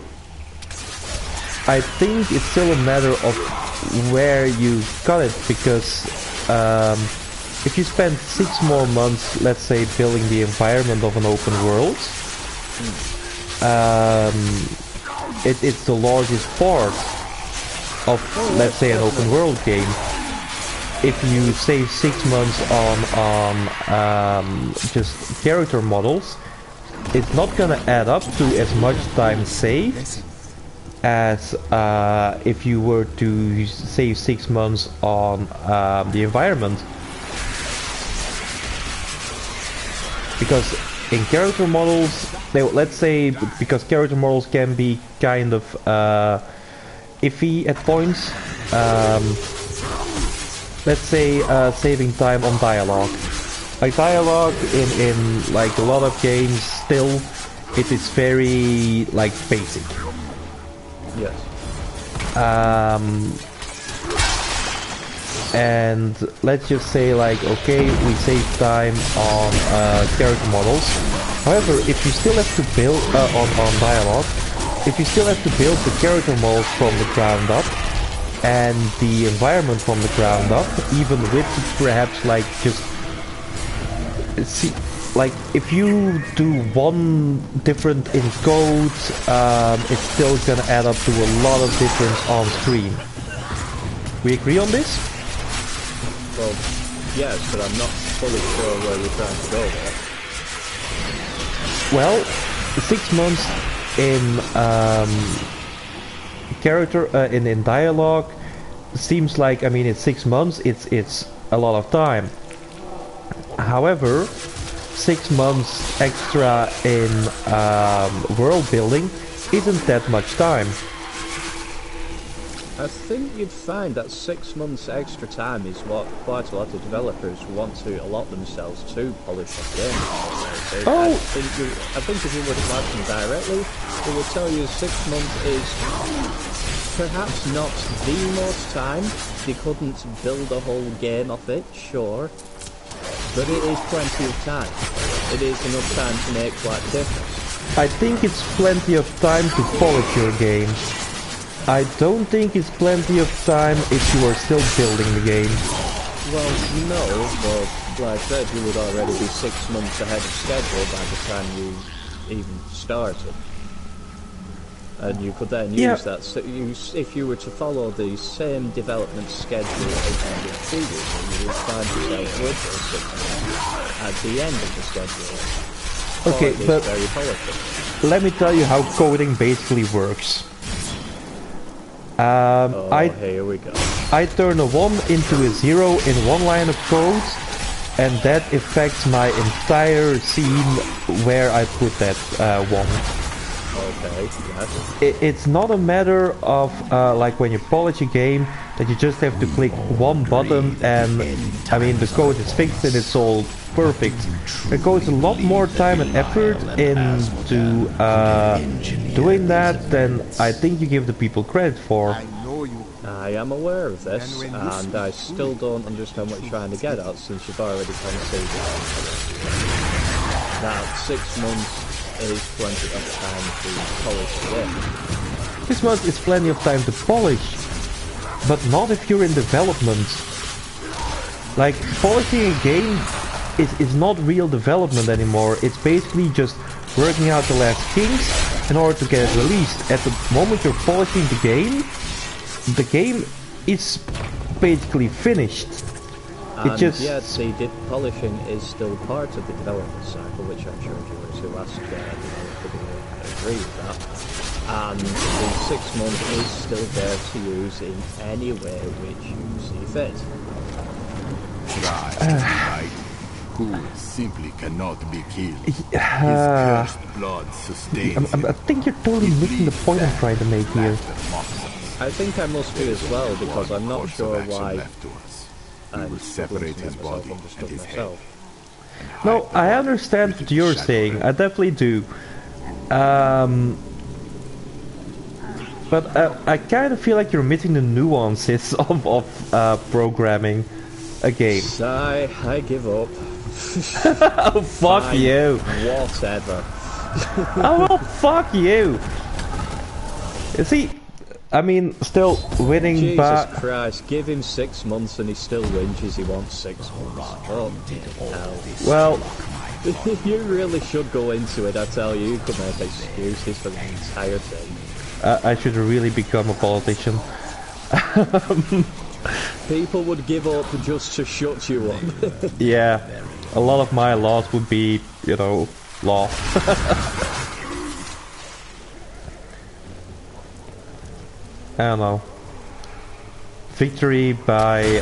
I think it's still a matter of where you got it, because if you spend 6 more months, let's say, building the environment of an open world, it's the largest part of, let's say, an open world game. If you save 6 months on just character models, it's not gonna add up to as much time saved as if you were to save 6 months on the environment. Because in character models, let's say, because character models can be kind of iffy at points, let's say saving time on dialogue. Like dialogue in like a lot of games still, it is very like basic. Yes. And let's just say like, okay, we save time on character models. However, if you still have to build on dialogue, if you still have to build the character models from the ground up and the environment from the ground up, even with perhaps like just like if you do one different in code, it's still gonna add up to a lot of difference on screen. We agree on this? Well, yes, but I'm not fully sure where you're trying to go there. Well, 6 months in in dialogue seems like, I mean, it's 6 months, it's a lot of time. However, 6 months extra in world building isn't that much time. I think you'd find that 6 months extra time is what quite a lot of developers want to allot themselves to polish a game. Oh. I think if you were to ask them directly, they would tell you 6 months is perhaps not the most time. They couldn't build a whole game of it, sure, but it is plenty of time. It is enough time to make quite a difference. I think it's plenty of time to polish your game. I don't think it's plenty of time if you are still building the game. Well, no, but like I said, you would already be 6 months ahead of schedule by the time you even started. And you could then use that, so if you were to follow the same development schedule as you did previously, you would find yourself with those 6 months at the end of the schedule. Okay, but let me tell you how coding basically works. Here we go. I turn a 1 into a 0 in one line of code, and that affects my entire scene where I put that 1. Okay, yes. It's not a matter of like when you polish a game that you just have to click one button and I mean the code is fixed and it's all perfect. It goes a lot more time and effort into doing that than I think you give the people credit for. I am aware of this, and I still don't understand what you're trying to get at since you've already conceded that 6 months is plenty of time to polish the game. 6 months is plenty of time to polish, but not if you're in development. Like, polishing a game is not real development anymore. It's basically just working out the last kinks in order to get it released. At the moment you're polishing the game is basically finished. And yet the polishing is still part of the development cycle, which I'm sure you were to ask agree with that. And the 6 months is still there to use in any way which you see fit. Right. Who simply cannot be killed. His cursed blood sustains I think you're totally missing the point I'm trying to make here. I think I must be as well, because I'm not sure why he will separate his body and his head. No, I understand what you're saying. I definitely do. But I kind of feel like you're missing the nuances of programming a game. Sigh, I give up. Oh, fuck Fine, you. Whatever. Oh, well, fuck you. You see, I mean, still winning back. Jesus Christ, give him 6 months and he still whinges he wants 6 months. Oh, hell. Well, you really should go into it, I tell you. You could make excuses for the entire thing. I should really become a politician. People would give up just to shut you up. Yeah, a lot of my laws would be, you know, law. I don't know. Victory by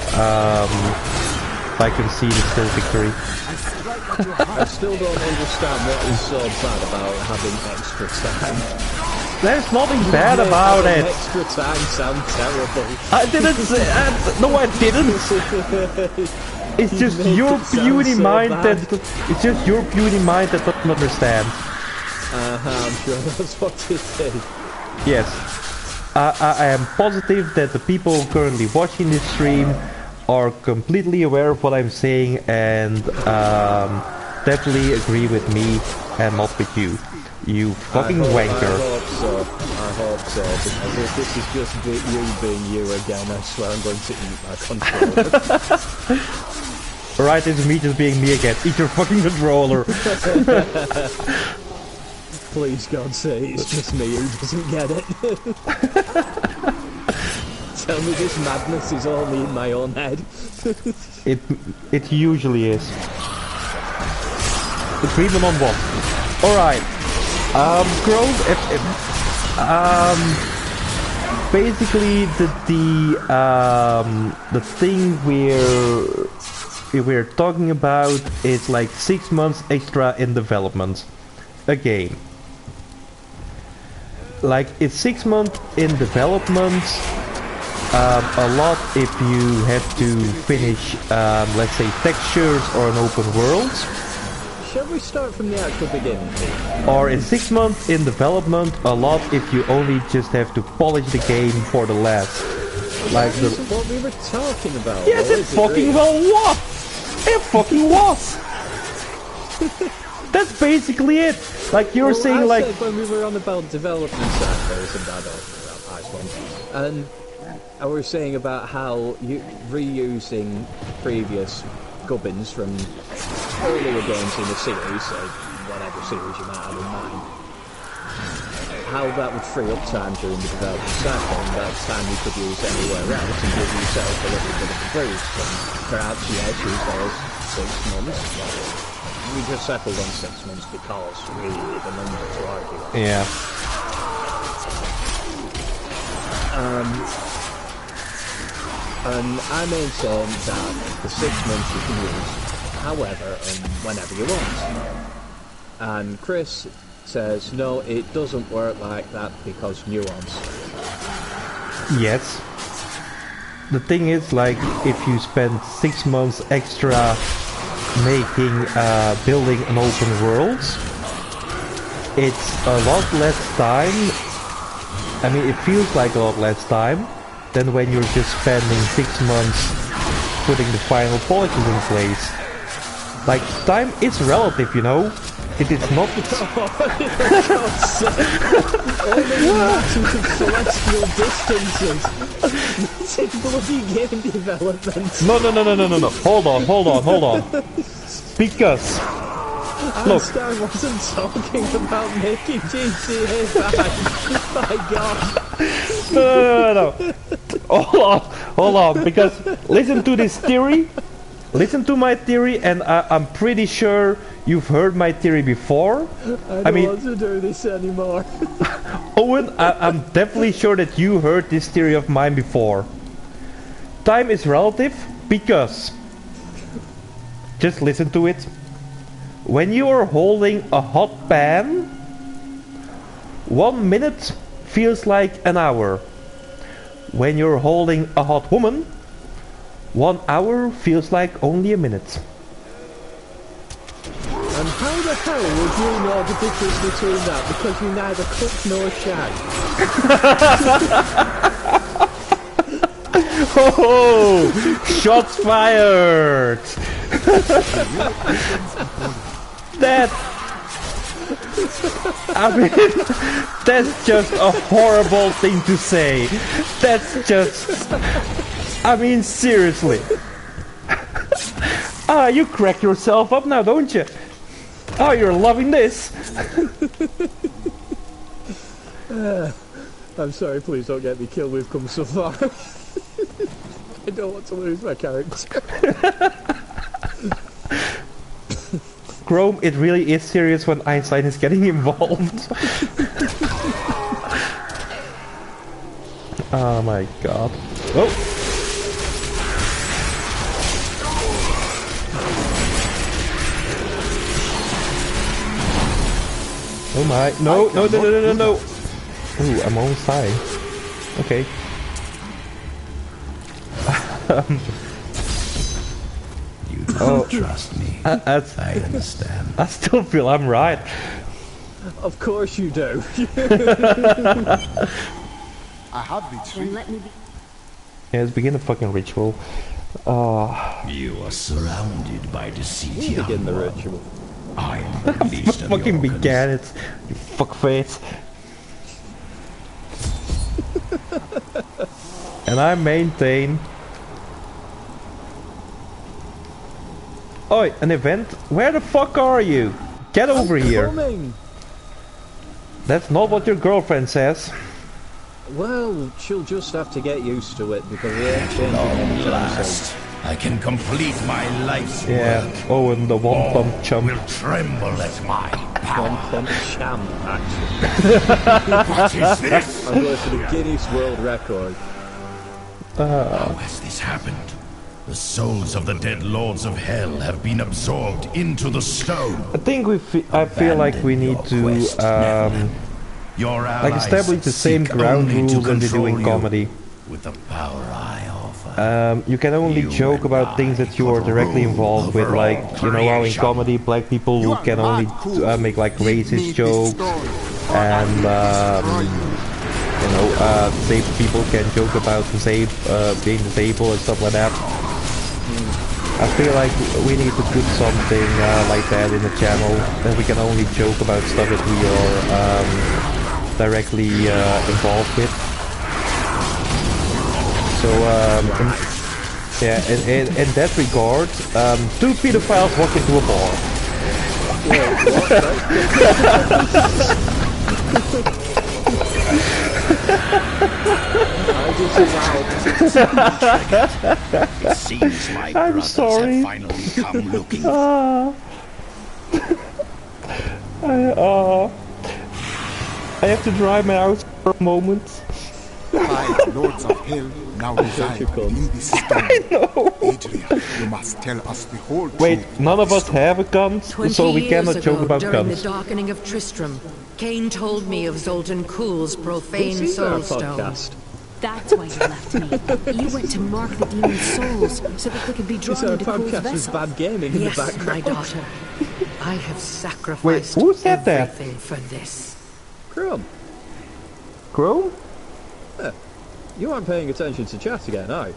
concede is still victory. I still don't understand what is so bad about having extra time. There's nothing bad about it. Extra time sound terrible. I didn't say. No, I didn't. It's just your puny mind that. It's just your puny mind that doesn't understand. I'm sure that's what it is. Yes. I am positive that the people currently watching this stream are completely aware of what I'm saying and definitely agree with me and not with you. You fucking wanker. I hope so, because if this is just you being you again, I swear I'm going to eat my controller. Alright, this is me just being me again. Eat your fucking controller. Please, God, say it's just me who doesn't get it. Tell me this madness is only in my own head. It usually is. Agreement on what? Alright. Grove, basically the thing we're talking about is like 6 months extra in development. A game. Like, it's 6 months in development. A lot if you have to finish, let's say, textures or an open world. Shall we start from the actual beginning? Or in 6 months in development, a lot if you only just have to polish the game for the last. Like that isn't what we were talking about. Yes, it fucking well was! It fucking was! That's basically it! Like, you're saying, I like... said when we were on about development cycles and that Iceland, and I was saying about how you reusing previous gubbins from earlier games in the series, so whatever series you might have in mind, how that would free up time during the development cycle, and that time you could use anywhere else and give yourself a little bit of a boost, and perhaps, yes, use those 6 months. We just settled on 6 months because really the number to argue. Yeah. And I maintain that the 6 months you can use however and whenever you want. And Chris says, no, it doesn't work like that because nuance. Yes. The thing is, like, if you spend 6 months extra making, building an open world, it's a lot less time. I mean, it feels like a lot less time than when you're just spending 6 months putting the final polishes in place. Like, time is relative, you know? It is not... Only matters of celestial distances. It's in bloody game development. No. Hold on. Because... Look. Einstein wasn't talking about making GTA 5. My god. No. Hold on, because listen to this theory. Listen to my theory, and I'm pretty sure you've heard my theory before. I don't want to do this anymore. Owen, I'm definitely sure that you heard this theory of mine before. Time is relative because... Just listen to it. When you are holding a hot pan, 1 minute feels like an hour. When you're holding a hot woman, 1 hour feels like only a minute. And how the hell would you know the difference between that? Because you neither cook nor shag. Oh, shots fired! That... I mean, that's just a horrible thing to say. That's just... I mean, seriously. You crack yourself up now, don't you? Oh, you're loving this. I'm sorry, please don't get me killed. We've come so far. I don't want to lose my character. Chrome, it really is serious when Einstein is getting involved. Oh my god. Oh! Oh my, no. Ooh, I'm almost dying. Okay. You don't trust me. I understand. I still feel I'm right. Of course you do. I have the tree. Yeah, let's begin the fucking ritual. You are surrounded by deceit. You begin the ritual. I am the least of fucking your began it, you fuckface. And I maintain Oi, an event? Where the fuck are you? Get over here. Coming. That's not what your girlfriend says. Well, she'll just have to get used to it because we ain't changing anytime soon. I can complete my life's Yeah. work. Oh, and the one pump chump. Will tremble at my power. One pump champ, actually. What is this? I'm going for the Guinness World Record. How has this happened? The souls of the dead lords of hell have been absorbed into the stone. I think I feel like we need to Your like allies establish the same seek ground only to rules when they do in control you comedy. with the power I offer. You can only You joke and about I things that you are could directly rule involved with, over like, all you know how in creation. comedy black people You are can only mad cool. make like Give racist me jokes, this stone, or and I will destroy you. you know, disabled people can joke about being disabled and stuff like that. I feel like we need to put something like that in the channel, that we can only joke about stuff that we are directly involved with. So in that regard, two pedophiles walk into a It seems my brothers sorry. have finally come looking. I have to dry my eyes for a moment. Five lords of hell now reside in this stone. Adrian, you must tell us the whole Wait, truth. none of us have a gun, 20 so we years cannot joke ago, about during guns. the darkening of Tristram, Cain told me of Zoltan Kuhl's profane This is our soulstone. podcast. That's why you left me. You went to mark the demon's souls so that they could be drawn This is our into Cole's podcast with vessel. bad gaming in Yes, the my background. daughter. I have sacrificed who said that? everything for this. Chrome, Chrome? you aren't paying attention to chat again, are you?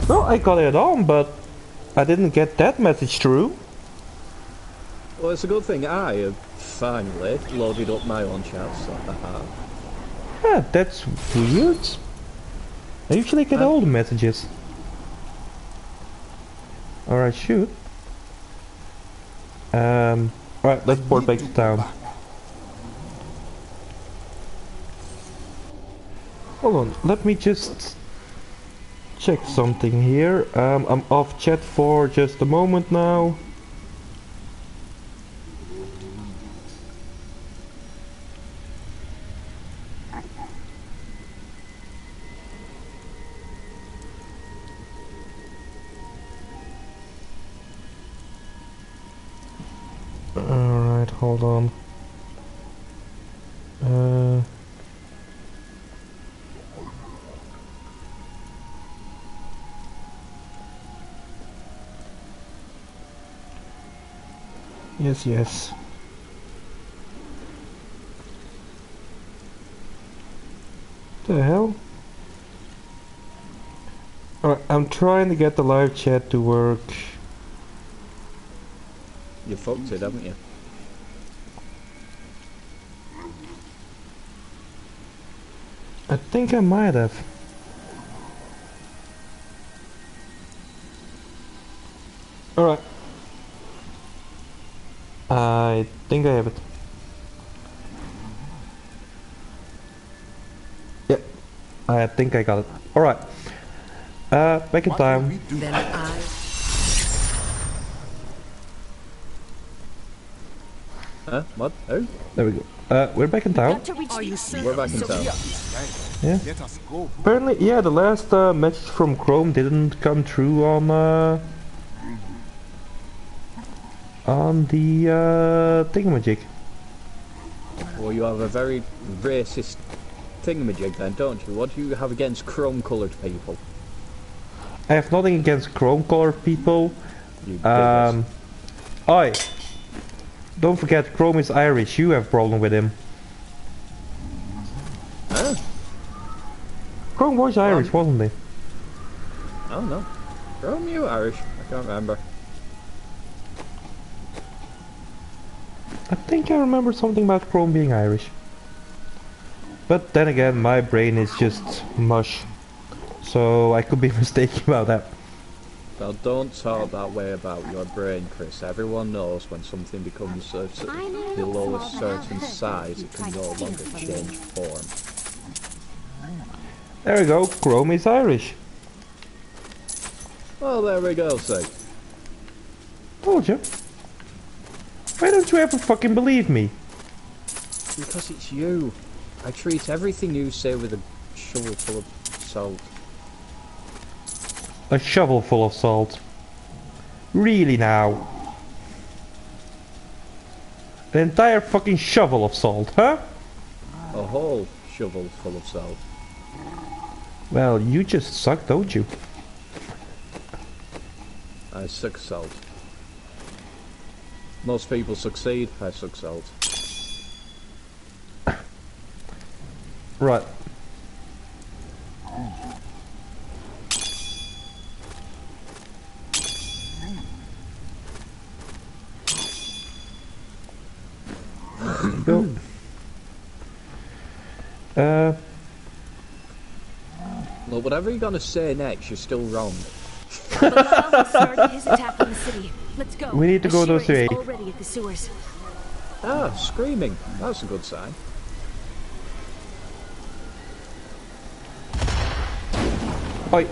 No, I got it on, but I didn't get that message through. Well, it's a good thing I have finally loaded up my own chat, so Yeah, that's weird. I usually get all the messages. Alright, shoot. Alright, let's board back to town. Hold on, let me just check something here. I'm off chat for just a moment now. Alright, hold on. Yes. The hell? Alright, I'm trying to get the live chat to work. you fucked it, haven't you? I think I might have. Alright. I think I have it. Yep. I think I got it. Alright. Back in time. Then I... Huh? What? Oh? There we go. We're back in town. Are you certain? We're back in town. Yeah. Let us go. Apparently, yeah, the last message from Chrome didn't come through on the thingamajig. Well, you have a very racist thingamajig then, don't you? What do you have against chrome-coloured people? I have nothing against chrome color people. You bigot. Oi! Don't forget, Chrome is Irish. You have a problem with him. Huh? Chrome was Irish, wasn't he? Oh no. Chrome, you Irish? I can't remember. I think I remember something about Chrome being Irish. But then again, my brain is just mush. So I could be mistaken about that. Now don't talk that way about your brain, Chris. Everyone knows when something becomes below a certain size, it can no longer change form. There we go, Chrome is Irish. Well, there we go, say. Told you. Why don't you ever fucking believe me? Because it's you. I treat everything you say with a shovel full of salt. A shovel full of salt. Really now? An entire fucking shovel of salt, huh? A whole shovel full of salt. Well, you just suck, don't you? I suck salt. Most people succeed, I suck salt. Right. Go. Well, whatever you're gonna say next, you're still wrong. Started his attack on the city. Let's go. We need to go to the city. Already at the sewers. Ah, screaming. That's a good sign. Oi,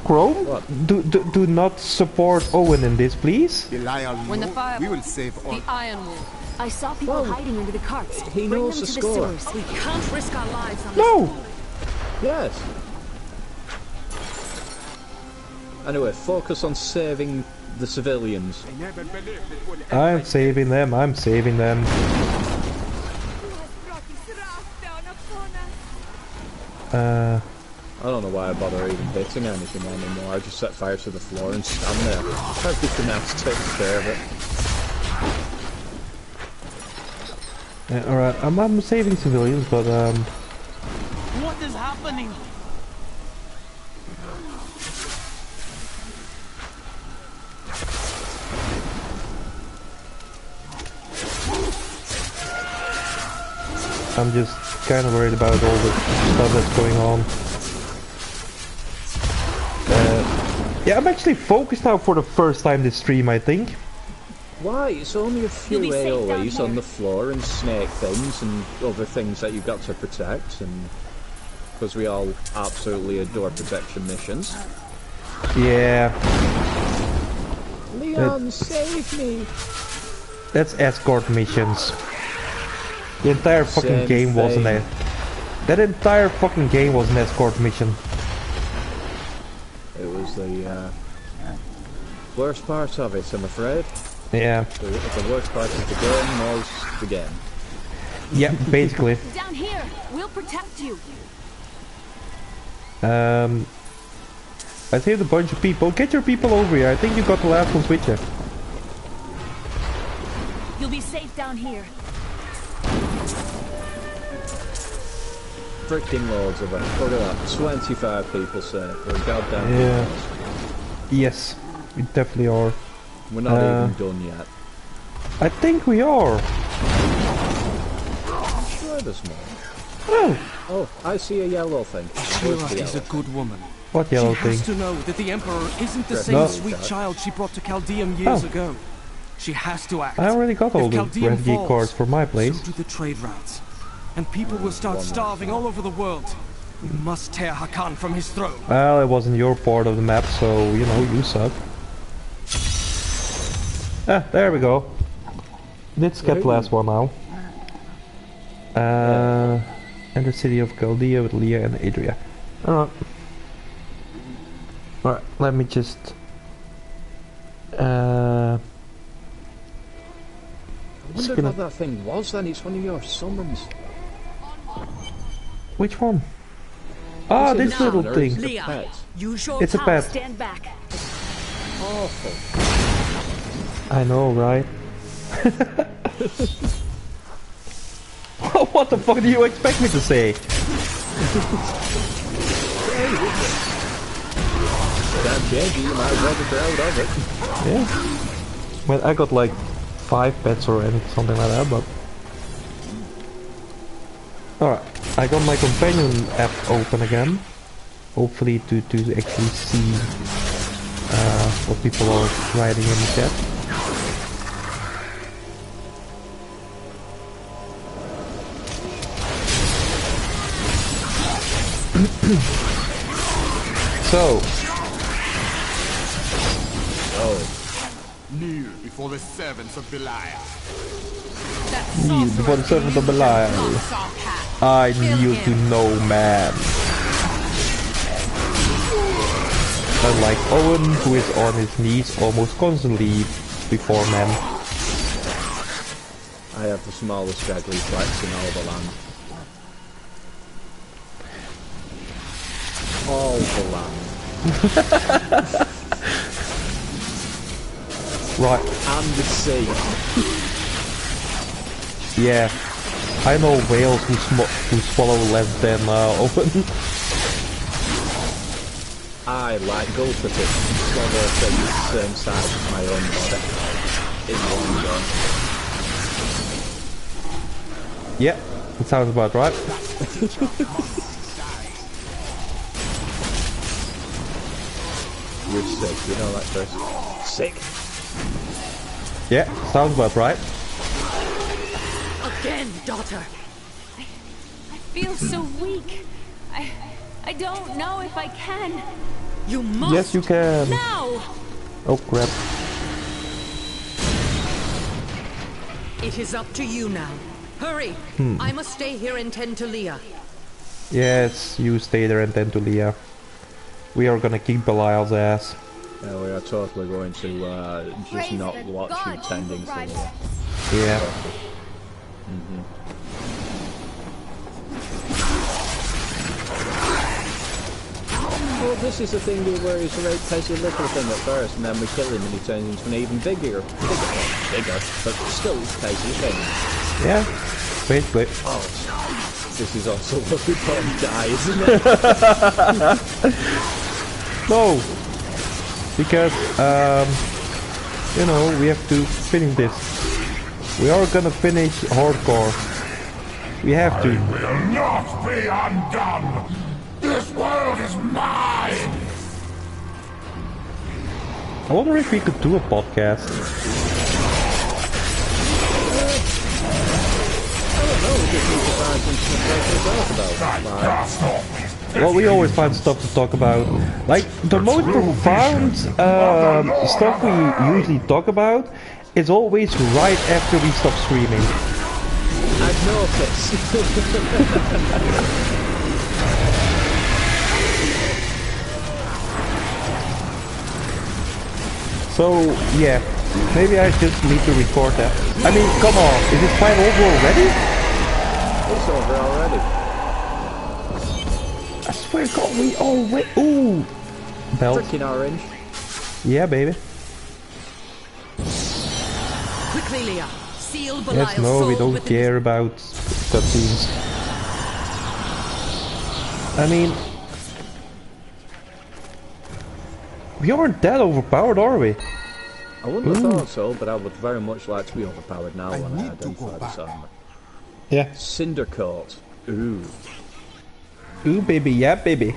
Chrome? What? Do not support Owen in this, please. Belial When the knew fire we will save all. The Iron Wolf. I saw people hiding under the carts. He Bring knows them the to score. the sewers. We can't risk our lives on No! Yes. Anyway, focus on saving the civilians. I never believed it would end I'm like saving them, I'm saving them. I don't know why I bother even hitting anything anymore. I just set fire to the floor and stand there. Everything else takes care of it. Yeah, alright, I'm saving civilians, but What is happening? I'm just kind of worried about all the stuff that's going on. Yeah, I'm actually focused now for the first time this stream, I think. Why? It's only a few You'll be safe down AoEs here. on the floor and snake things and other things that you've got to protect, and because we all absolutely adore protection missions. Yeah, Leon, save me! that's escort missions. The entire fucking Same game was an thing. that entire fucking game was an escort mission. It was the worst part of it, I'm afraid. Yeah. The worst part of the game was the game. Yeah, basically. Down here. We'll protect you. I saved a bunch of people. Get your people over here. I think you got the last ones with you. You'll be safe down here. Freaking loads of it. Look at that. 25 people saved. We're goddamn Yeah. heroes. Yes, we definitely are. We're not even done yet. I think we are. I'm sure there's more. Oh, Oh, I see a yellow thing. Where's Shira the is a yellow? good woman. what yellow She thing? has to know that the Emperor isn't the No. same sweet child she brought to Chaldeum years Oh. ago. She has to act. I already got all If the Chaldeum refugee falls, cards for my place. So do the trade routes. And people will start starving all over the world. We must tear Hakan from his throne. Well, it wasn't your part of the map, so, you know, you suck. Ah, there we go. Let's get the last one now. And the city of Chaldea with Leah and Adria. Alright. Alright, let me just... I wonder what that thing was then. It's one of your summons. Which one? Ah, this Now, little or thing. it's a Leon, pet. use your It's a power. pet. Stand back. Awful. I know, right? What the fuck do you expect me to say? Can't change it, you might as well be proud of it. Yeah. Well, I got like 5 pets or something like that, but... Alright, I got my companion app open again. Hopefully to actually see what people are writing in the chat. So. Kneel before the servants of Belial. Kneel before the servants of Belial. I kneel to no man. Unlike Owen, who is on his knees almost constantly before men. I have the smallest drag reflex in all the land. All the land. Right. And the sea. Yeah. I know whales who swallow less than Owen. I like goldfish. Swallow things the same size as my own body. In one go. Yeah, that sounds about right. You're sick, you know that, Chris? Sick. Yeah, sounds about right. Again, daughter. I feel so weak. I don't know if I can. You must. Yes, you can. Now. Oh crap. It is up to you now. Hurry. I must stay here and tend to Leah. Yes, you stay there and tend to Leah. We are gonna kick Belial's ass. Yeah, we are totally going to just not watch you tending to Leah. Yeah. Well, this is the thing where he's a very tasty little thing at first, and then we kill him and he turns into an even bigger, but still tasty thing. Yeah, basically. Oh, this is also what we call die, isn't it? No, because you know, we have to finish this. We are gonna finish hardcore. We have to. I will not be undone. This world is mine! I wonder if we could do a podcast. Well, we always find stuff to talk about. Like, the most profound stuff we usually talk about is always right after we stop streaming. I've noticed. So, yeah, maybe I just need to record that. I mean, come on, is this fight over already? It's over already. I swear to God, we already... Ooh! Belt. Freaking orange. Yeah, baby. Quickly, Leah. Seal Belial's Yes, no, we soul don't within care about cutscenes. I mean... We aren't that overpowered, are we? I wouldn't have thought so, but I would very much like to be overpowered now when I identify this armor. Yeah. Cinder Coat. Ooh. Ooh, baby, yeah, baby.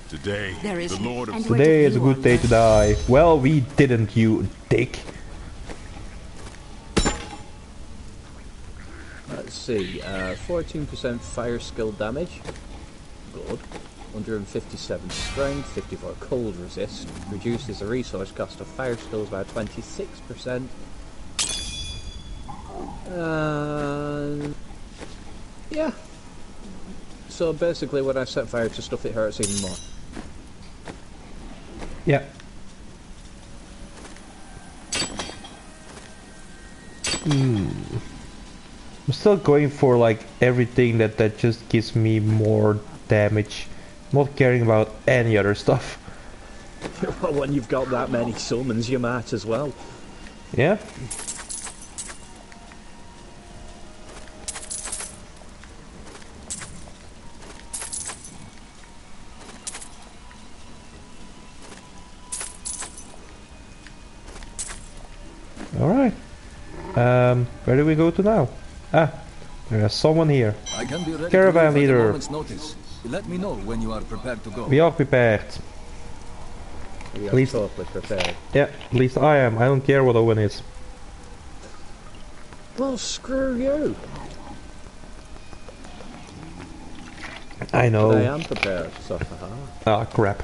Today, the Lord of Today is a good day to die. Well, we didn't, you dick. Let's see, 14% fire skill damage. Good. 157 strength, 54 cold resist. Reduces the resource cost of fire skills by 26%. Yeah. So basically when I set fire to stuff it hurts even more. Yeah. I'm still going for like everything that just gives me more damage. Not caring about any other stuff. Well, when you've got that many summons, you might as well. Yeah. Alright. Where do we go to now? Ah, there's someone here. I can be ready Caravan to leave at a leader. moment's notice. Let me know when you are prepared to go. We are prepared. At least totally prepared. Yeah, at least I am. I don't care what Owen is. Well, screw you. I know. But I am prepared, so haha. Ah, crap.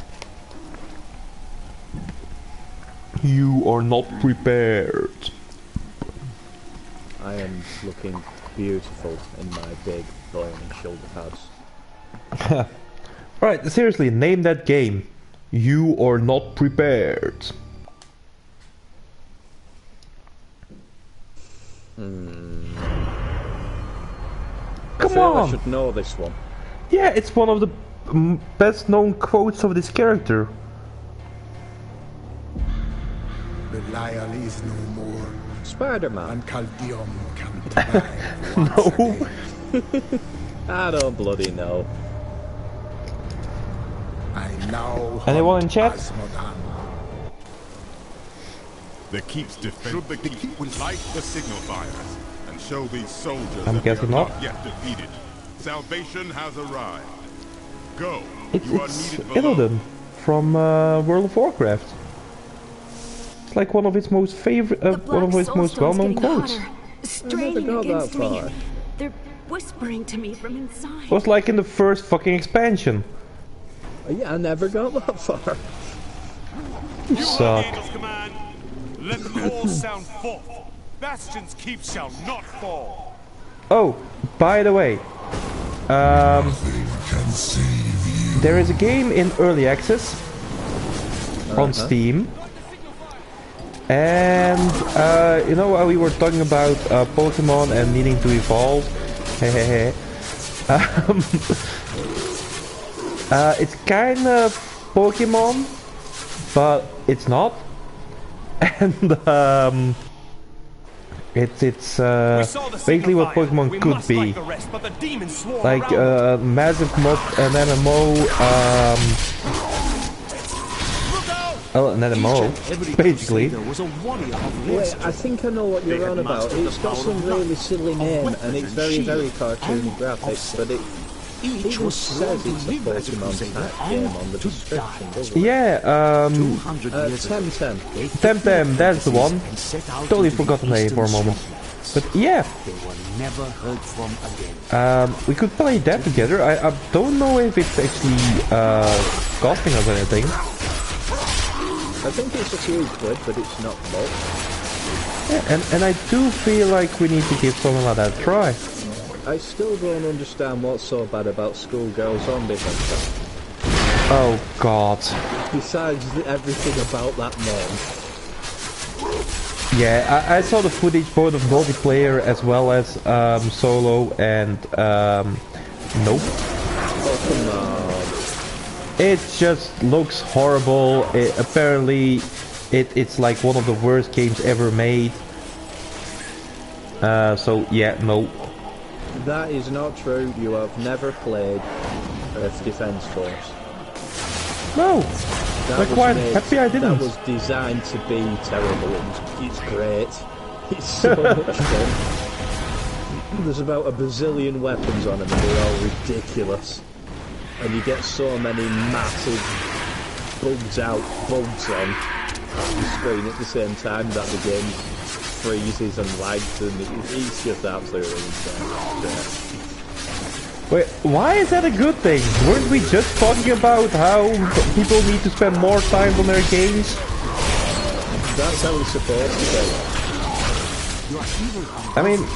You are not prepared. I am looking beautiful in my big bone shoulder pads. Right, seriously, name that game. You are not prepared. Come on! I should know this one. Yeah, it's one of the best known quotes of this character. Belial is no more. Spider-Man. And Caldeum can thrive once No. again. I don't bloody know. I now Anyone in chat? The keep's defense. Should the keep light the signal fires and show these soldiers I'm that guessing they are not. not yet defeated. Salvation has arrived. Go. It's You are needed below. Illidan from World of Warcraft. It's like one of its most favorite, one of its most well-known quotes. Straining got that against me. far. They're whispering to me from inside. It was like in the first fucking expansion. Yeah, I never got that far. You suck. Command. Let the call sound forth. Bastion's keep shall not fall. Oh, by the way, there is a game in early access on Steam, and you know how we were talking about Pokemon and needing to evolve. It's kind of Pokemon, but it's not, and it's basically what Pokemon could be, like a massive mod, an MMO, an MMO, basically. Wait, I think I know what you're on about. It's got some really silly name and it's very, very cartoony graphics, but it even says it's a Pokemon type game on the description, doesn't it? Yeah, Temtem, that's the one. Totally forgot the name for a moment. But yeah, we could play that together. I don't know if it's actually costing us anything. I think it's a few quid, but it's not much. Yeah, and I do feel like we need to give something like that a try. I still don't understand what's so bad about Schoolgirl Zombie Hunter. Oh god. Besides everything about that mod. Yeah, I saw the footage both of multiplayer as well as solo, and nope. Oh come on. It just looks horrible. Apparently it's like one of the worst games ever made. So yeah, no. That is not true. You have never played Earth Defense Force. No! I'm quite happy I didn't. That was designed to be terrible. It's great. It's so much fun. There's about a bazillion weapons on them and they're all ridiculous. And you get so many massive bugs on the screen at the same time that the game freezes and lags, and it's just absolutely insane. Wait, why is that a good thing? Weren't we just talking about how people need to spend more time on their games? That's how it's supposed to be. I mean,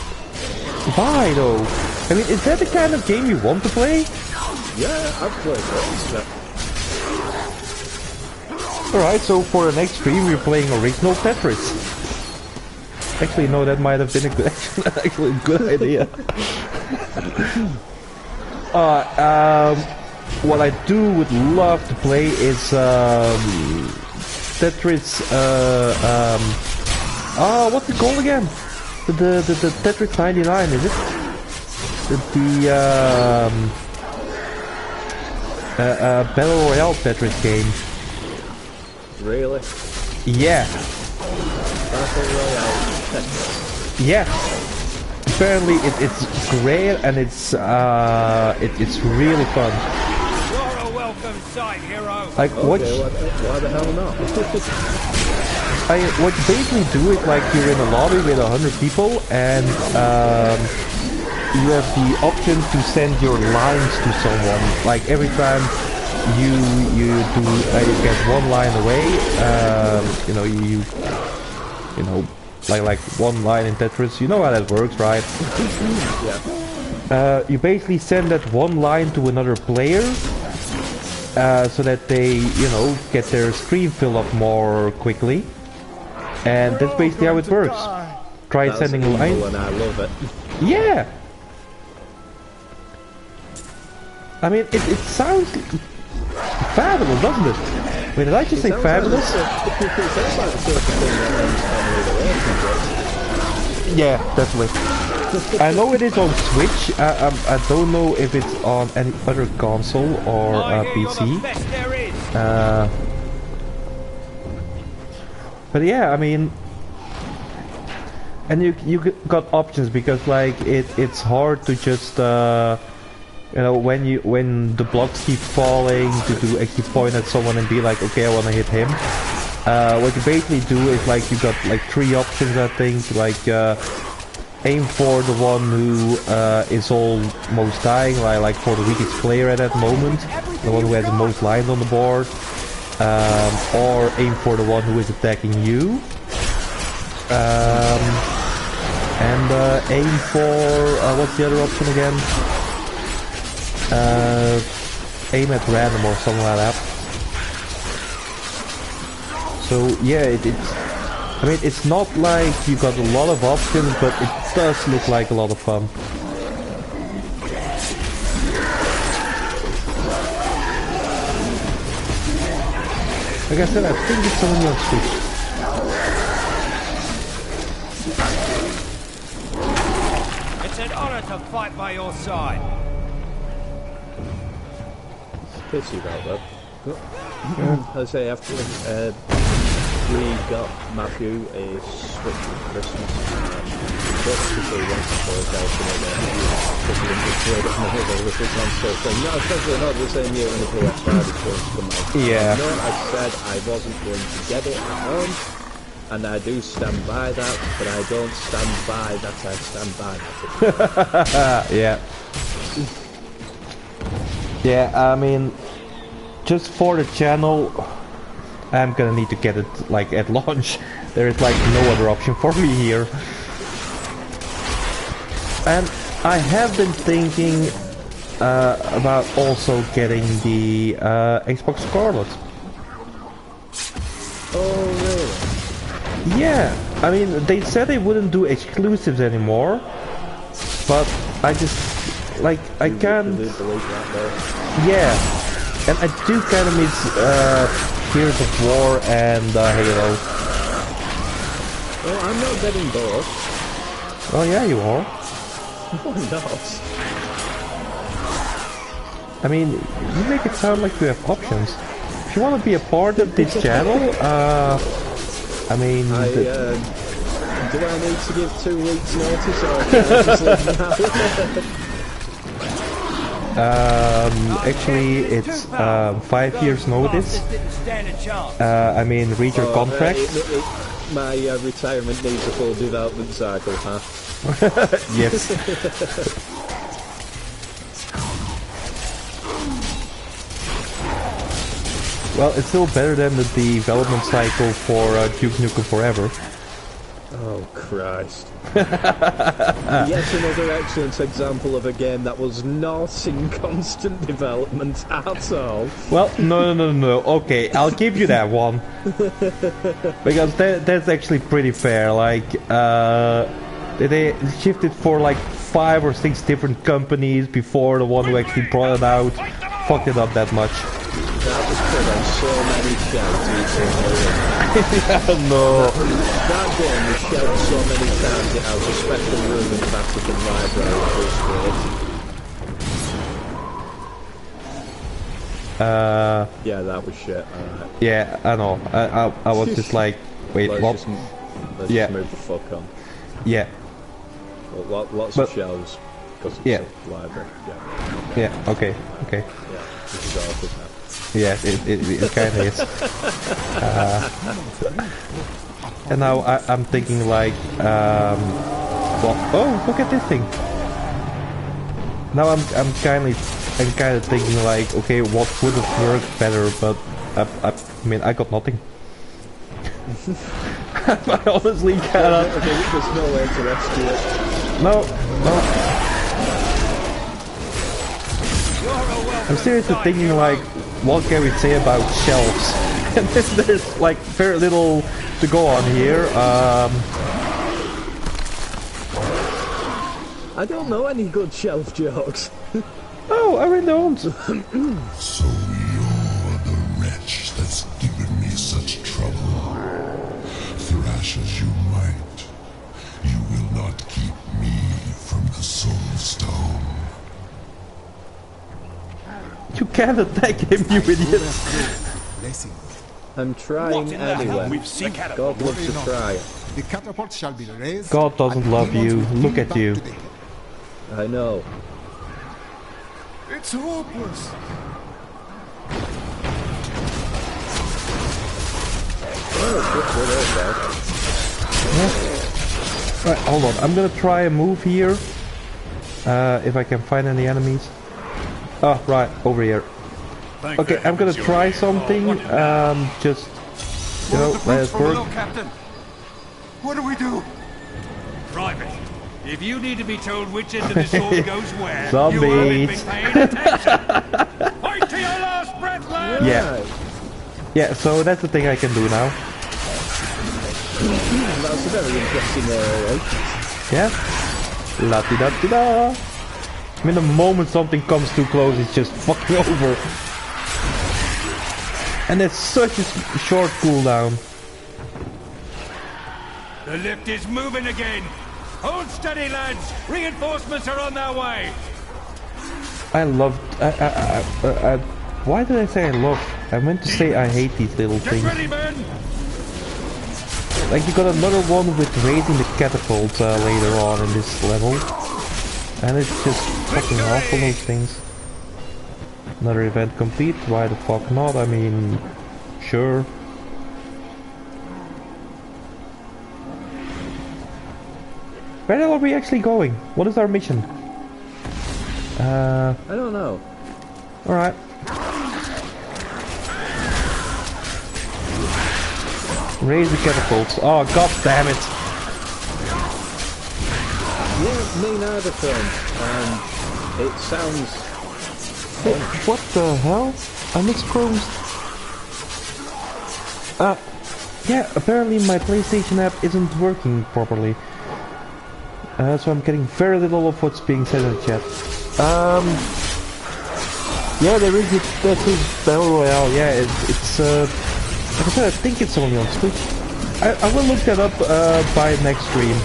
why though? I mean, is that the kind of game you want to play? Yeah, I've played it. Alright, so for the next stream we're playing original Tetris. Actually, no, that might have been a good idea. What I would love to play is Tetris. What's it called again? The Tetris 99, is it? The Battle Royale Tetris game. Really? Yeah. Battle Royale. Yeah. Apparently it's great and it's really fun. You're a welcome sight, hero. Like what? Why the hell not? What you basically do is like you're in a lobby with 100 people, and you have the option to send your lines to someone. Like every time you get one line away, you know, like one line in Tetris. You know how that works, right? Yeah. You basically send that one line to another player, so that they, get their screen filled up more quickly. And that's basically how it works. Try sending a line. And I love it. Yeah. I mean, it sounds fabulous, doesn't it? Wait, did I just say fabulous? Yeah, definitely. I know it is on Switch. I don't know if it's on any other console or PC. But yeah, I mean, and you got options because like it's hard to just when the blocks keep falling to actually point at someone and be like, okay, I want to hit him. What you basically do is like you got like 3 options, I think, like aim for the one who is almost dying, like for the weakest player at that moment, the one who has the most lines on the board, or aim for the one who is attacking you, and aim for what's the other option again? Aim at random or something like that. So yeah, I mean, it's not like you got a lot of options, but it does look like a lot of fun. Like I said, I think it's only on Switch. It's an honor to fight by your side. Pity about that. I say after we got Matthew a Switch for Christmas, what people wanted for us out in a couple of little console thing. No, especially not the same year when the PS5 is supposed to come out. Yeah. No, I said I wasn't going to get it at home, and I do stand by that, but I don't stand by that I stand by that. Yeah. Yeah, I mean, just for the channel, I'm gonna need to get it like at launch. There is like no other option for me here. And I have been thinking about also getting the Xbox Scarlet. Oh really? Yeah, I mean, they said they wouldn't do exclusives anymore, but I just, like, I can't... Yeah, and I do kind of miss Gears of War and Halo. Well, I'm not getting both. Oh yeah, you are. No, I'm not. I mean, you make it sound like you have options. If you want to be a part of this channel, I mean... do I need to give 2 weeks notice or can I just leave now? Actually, it's 5 years notice. I mean, read your contract. My retirement needs a full development cycle, huh? Yes. Well, it's still better than the development cycle for Duke Nukem Forever. Oh Christ. Yet another excellent example of a game that was not in constant development at all. Well, no. Okay, I'll give you that one. Because that's actually pretty fair. Like, they shifted for like 5 or 6 different companies before the one who actually brought it out fucked it up that much. That was put on so many shelves. Yeah, no. That game was shelved so many times it has a special room in the Vatican Library. Yeah, that was shit. Alright. Yeah, I know. I was just like, wait, what? Let's just move the fuck on. Yeah. Well, lots of shelves because it's a library. Yeah. Yeah. Okay. Yeah. This is awful now. Yeah, it kind of is. And now I'm thinking like, well, oh, look at this thing. Now I'm kind of thinking like, okay, what would have worked better? But I mean, I got nothing. I honestly cannot. There's no way to rescue it. No. I'm seriously thinking like, what can we say about shelves? And there's like very little to go on here. I don't know any good shelf jokes. Oh, I really don't. So you're the wretch that's given me such trouble. Thrash as you might, you will not keep me from the Soul Stone. You can't attack him, you idiot. I'm trying anyway. God loves to try. The catapult shall be raised. God doesn't love you. Look at you. I know. It's hopeless. Right, hold on. I'm gonna try a move here. If I can find any enemies. Oh, right, over here. Okay, I'm gonna try something. Just, you know, let it work. Captain, what do we do? Private, if you need to be told which end of the sword goes where, you haven't been paying attention. Fight to your last breath, lad! Yeah, so that's the thing I can do now. That's a very interesting area. Yeah. La-di-da-di-da. I mean, the moment something comes too close, it's just fucking over. And it's such a short cooldown. The lift is moving again. Hold steady, lads. Reinforcements are on their way. I love... why did I say I love? I meant to say I hate these little things. Get ready, men. Like, you got another one with raising the catapult later on in this level. And it's just fucking awful, those things. Another event complete, why the fuck not? I mean, sure. Where the hell are we actually going? What is our mission? I don't know. Alright. Raise the catapults. Oh, god damn it! Yeah, me neither, film. It sounds... What the hell? I'm exposed. Yeah, apparently my PlayStation app isn't working properly. So I'm getting very little of what's being said in the chat. Yeah, there is this Battle Royale. Yeah, it's like I said, I think it's only on Switch. I will look that up by next stream.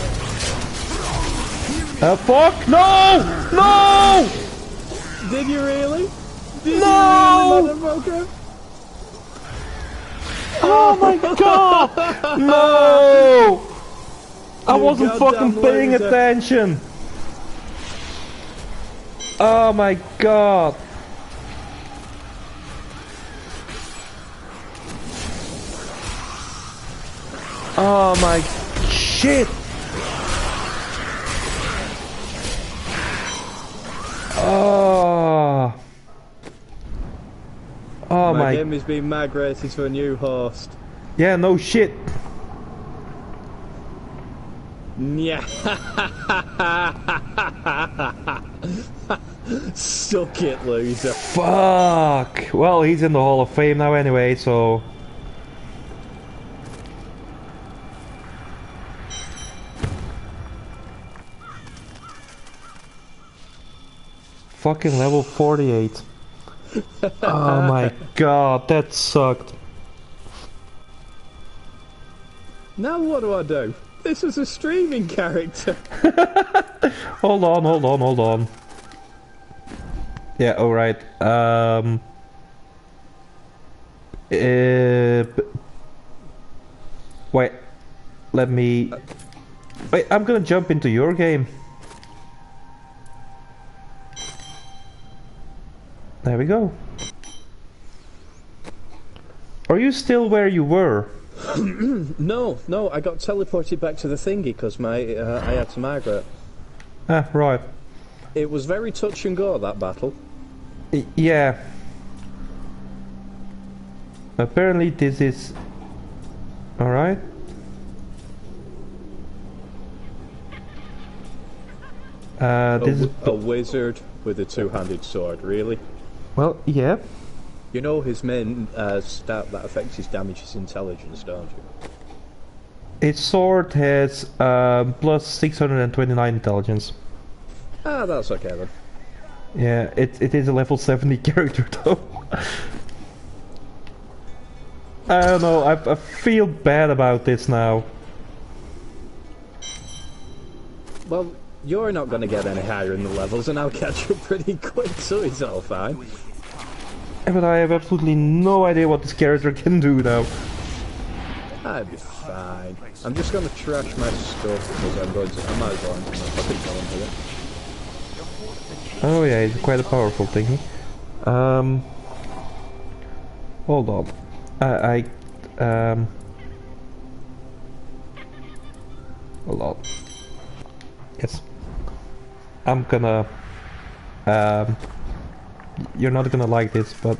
Fuck! No! No! Did you really? Did no! You really, motherfucker? Oh my god! No! I wasn't fucking paying attention! Oh my god! Oh my shit! Oh! Oh my... My game is being migrated to a new host. Yeah, no shit. Yeah. Suck it, loser. Fuck. Well, he's in the Hall of Fame now anyway, so... Fucking level 48. Oh my god, that sucked. Now what do I do? This is a streaming character. Hold on. Yeah, alright. Wait. Let me... Wait, I'm gonna jump into your game. There we go. Are you still where you were? No, I got teleported back to the thingy because I had to migrate. Ah, right. It was very touch and go, that battle. Yeah. Apparently this is... Alright. This is... A wizard with a two-handed sword, really? Well, yeah. You know his main stat that affects his damage is intelligence, don't you? Its sword has plus 629 intelligence. Ah, that's okay then. Yeah, it is a level 70 character though. I don't know, I feel bad about this now. Well, you're not going to get any higher in the levels and I'll catch up pretty quick, so it's all fine. Yeah, but I have absolutely no idea what this character can do now. I'll be fine. I'm just going to trash my stuff because I might as well enter my fucking talent here. Oh yeah, it's quite a powerful thingy. Hold on. Hold on. Yes. I'm gonna... you're not gonna like this, but...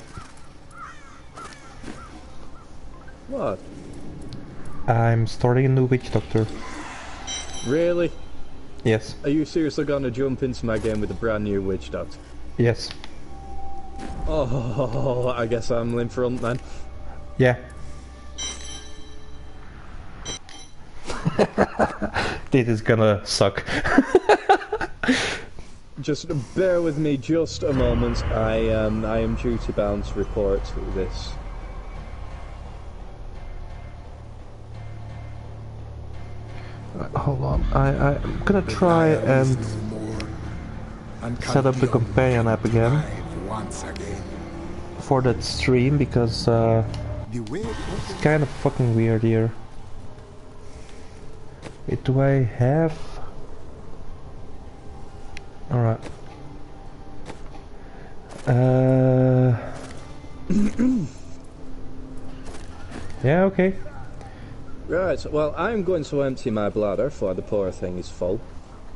What? I'm starting a new witch doctor. Really? Yes. Are you seriously gonna jump into my game with a brand new witch doctor? Yes. Oh, I guess I'm in front then. Yeah. This is gonna suck. Just bear with me just a moment. I am duty bound to report this. Hold on, I'm gonna try and set up the companion app again for that stream because it's kind of fucking weird here. Wait, do I have... Alright. Yeah, okay. Right, well, I'm going to empty my bladder, for the poor thing is full.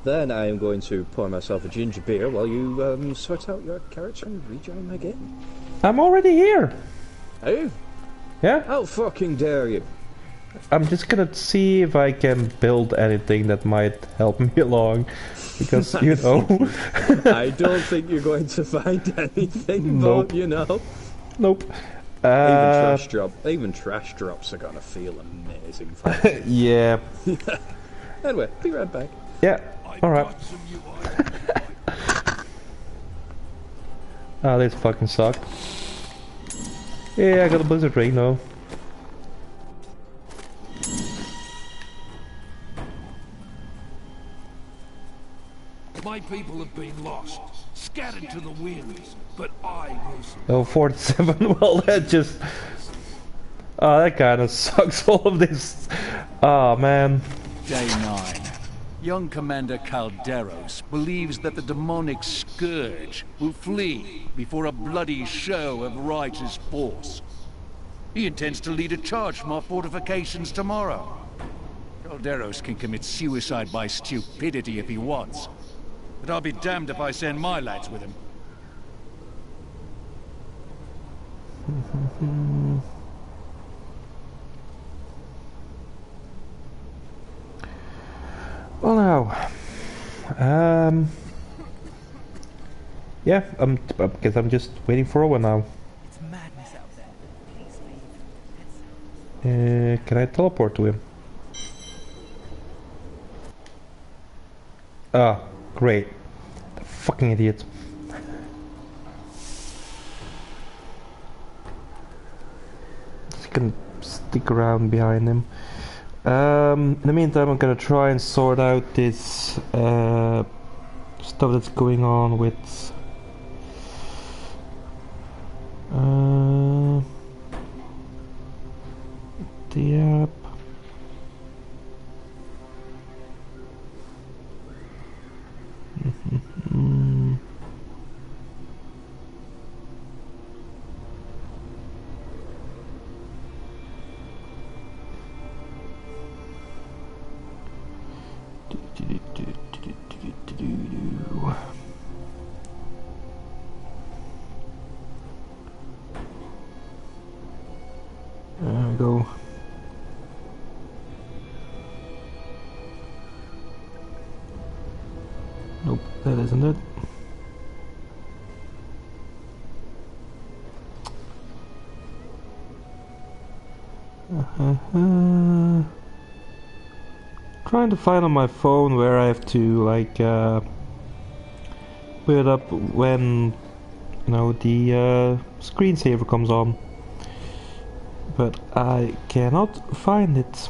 Then I am going to pour myself a ginger beer while you sort out your character and rejoin my game. I'm already here! Are you? Yeah? How fucking dare you? I'm just gonna see if I can build anything that might help me along. Because, you know... I don't think you're going to find anything, Nope. but, you know... Nope. Even trash drops are gonna feel amazing. Yeah. Anyway, be right back. Yeah, alright. Ah, this fucking sucked. Yeah, I got a blizzard ring though. My people have been lost, scattered to the winds, but I was... Oh, 47, well that just... Oh, that kinda sucks, all of this. Oh, man. Day 9. Young Commander Calderos believes that the demonic scourge will flee before a bloody show of righteous force. He intends to lead a charge from our fortifications tomorrow. Calderos can commit suicide by stupidity if he wants. But I'll be damned if I send my lads with him. Well now, yeah, because I'm just waiting for Owen now. It's madness out there. Please leave. Can I teleport to him? Ah, great. The fucking idiot. Just gonna stick around behind him. In the meantime, I'm gonna try and sort out this stuff that's going on with the app. go. Nope, that isn't it. Trying to find on my phone where I have to like put it up when the screensaver comes on, but I cannot find it.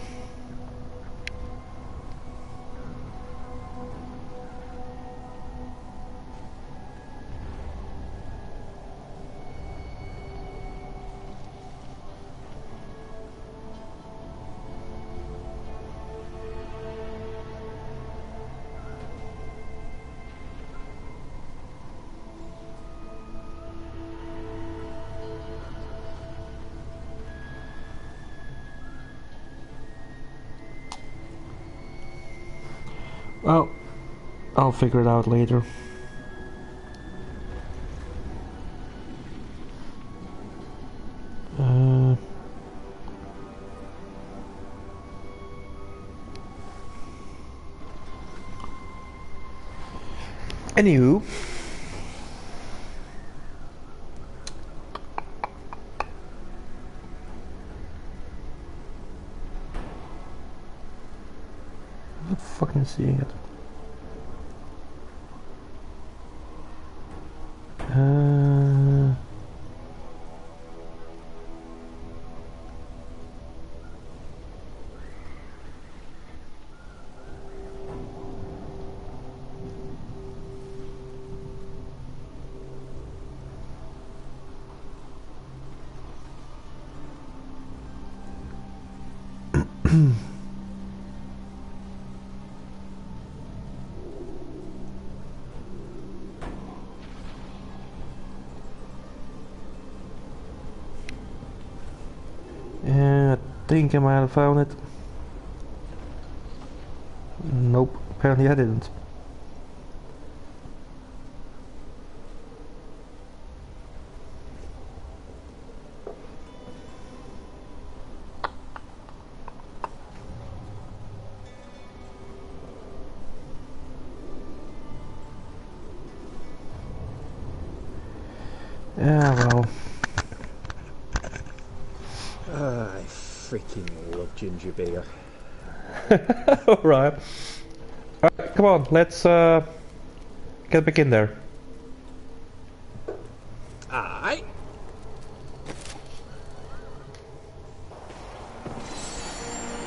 Well, I'll figure it out later. Anywho. I'm not fucking seeing it. I think I might have found it. Nope, apparently I didn't. Yeah, well. I freaking love ginger beer. Alright. Alright, come on, let's get back in there. Aye.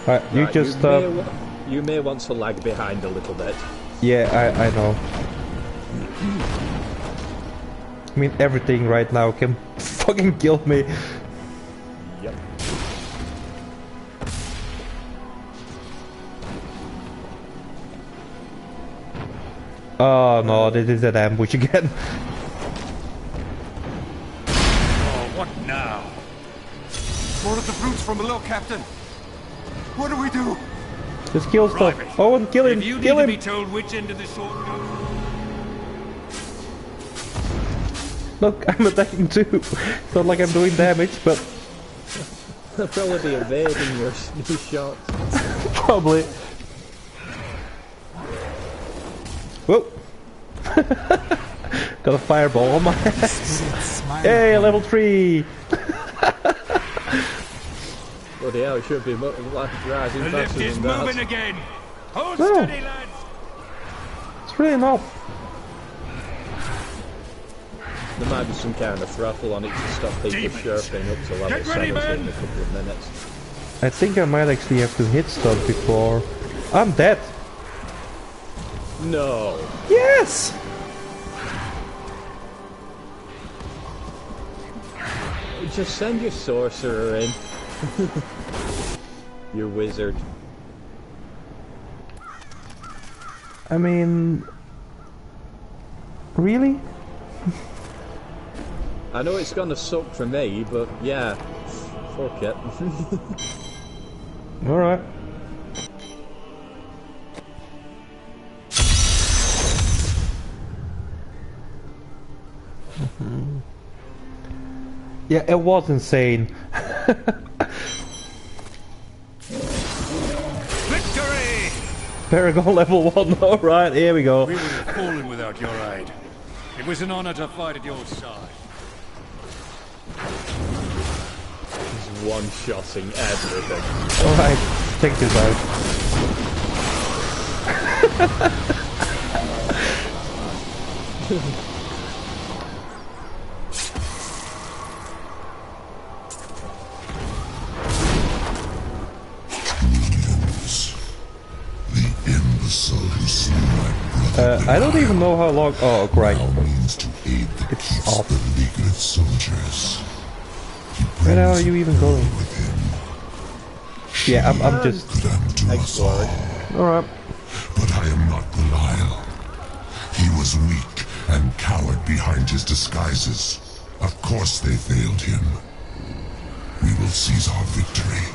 Alright, you just you may want to lag behind a little bit. Yeah, I know. I mean, everything right now can fucking kill me. Yep. Oh no, this is an ambush again. Oh, what now? More of the brutes from below, Captain. What do we do? Just kill stuff. Owen, kill him! If you Kill need him! to be told which end of the sword goes. Look, I'm attacking too. It's not like I'm doing damage, but They'll probably be evading your shots. probably. Whoa! Got a fireball on my ass. Hey, level 3! Bloody hell, it should be rising The lift faster is than that. moving again. Hold No. steady, lads. It's really not. There might be some kind of throttle on it to stop people Demons. chirping up to level Get ready, 70 in men. a couple of minutes. I think I might actually have to hit stuff before... I'm dead! No! Yes! Just send your sorcerer in. Your wizard. I mean... Really? I know it's gonna suck for me, but yeah, fuck it. Alright. Yeah, it was insane. Paragon level 1, alright, here we go. We would have fallen without your aid. It was an honor to fight at your side. He's one-shotting everything. Alright, check this out. I don't even know how long. Oh, right. It's off. Where the hell are you even going? Yeah, I'm just exploring. Alright. But I am not Belial. He was weak and cowered behind his disguises. Of course they failed him. We will seize our victory.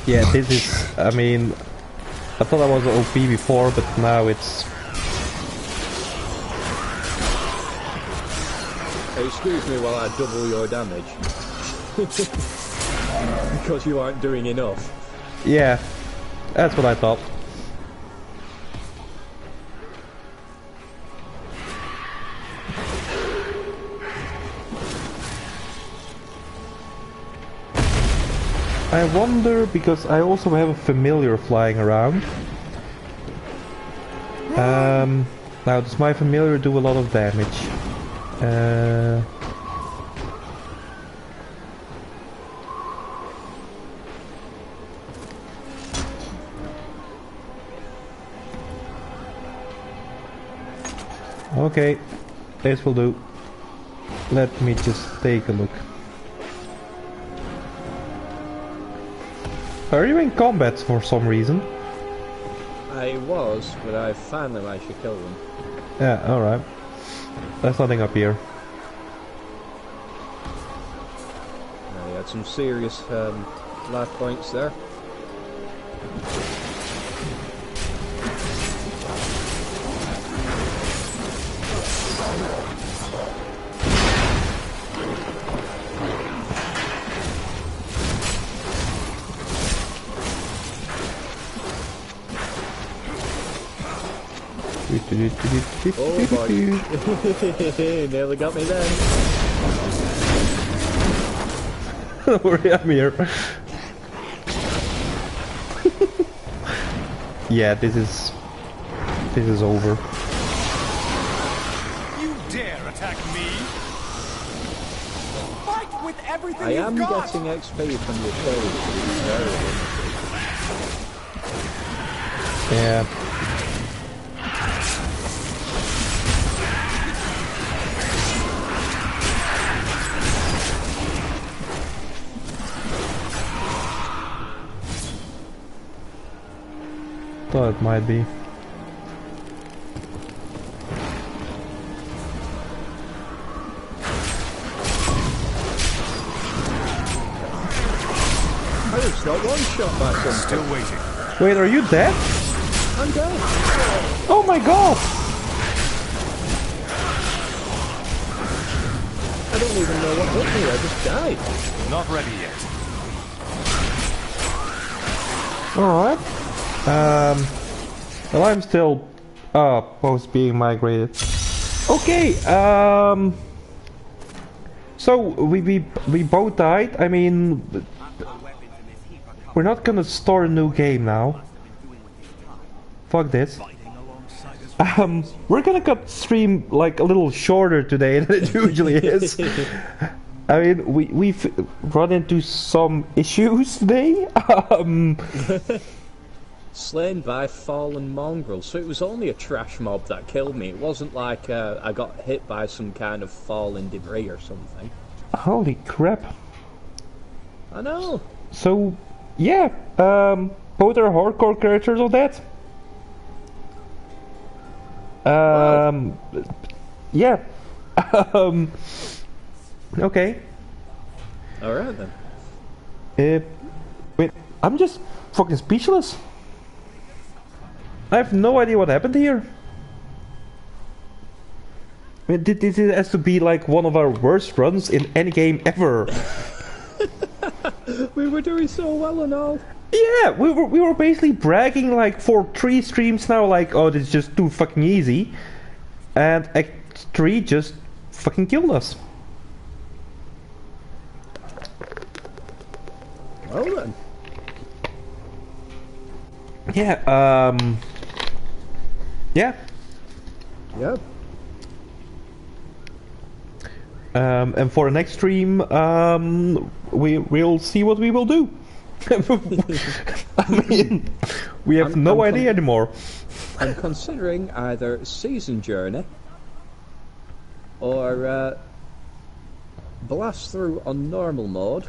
Yeah, this is. I mean, I thought I was OP before, but now it's. Excuse me while I double your damage. Because you aren't doing enough. Yeah, that's what I thought. I wonder, because I also have a familiar flying around. Now does my familiar do a lot of damage? Okay, this will do. Let me just take a look. Are you in combat for some reason? I was, but I finally managed to kill them. Yeah, alright. There's nothing up here. You had some serious life points there. Oh boy. Nearly got me then. Don't worry, I'm here. Yeah, this is over. You dare attack me? Fight with everything I am you've got. getting XP from your kills, but it's very limited. Yeah. Thought it might be. I was not one shot by something. Still waiting. Wait, are you dead? I'm dead. Oh my god! I don't even know what hit me. I just died. Not ready yet. Alright. Well, I'm still post being migrated. Okay, so we both died. I mean, we're not gonna start a new game now. Fuck this. We're gonna cut stream like a little shorter today than it usually is. I mean, we've run into some issues today. Slain by fallen mongrels, so it was only a trash mob that killed me. It wasn't like I got hit by some kind of fallen debris or something. Holy crap. I know. So, yeah, both are hardcore characters of that. Wow. Yeah. Okay. Alright then. Wait, I'm just fucking speechless. I have no idea what happened here. I mean, this has to be like one of our worst runs in any game ever. We were doing so well and all. Yeah, we were basically bragging like for 3 streams now, like, oh, this is just too fucking easy, and Act 3 just fucking killed us. Well then. Yeah. Yeah. Yeah. And for the next stream, we'll see what we will do. I mean, we have no idea anymore. I'm considering either Season Journey or blast through on normal mode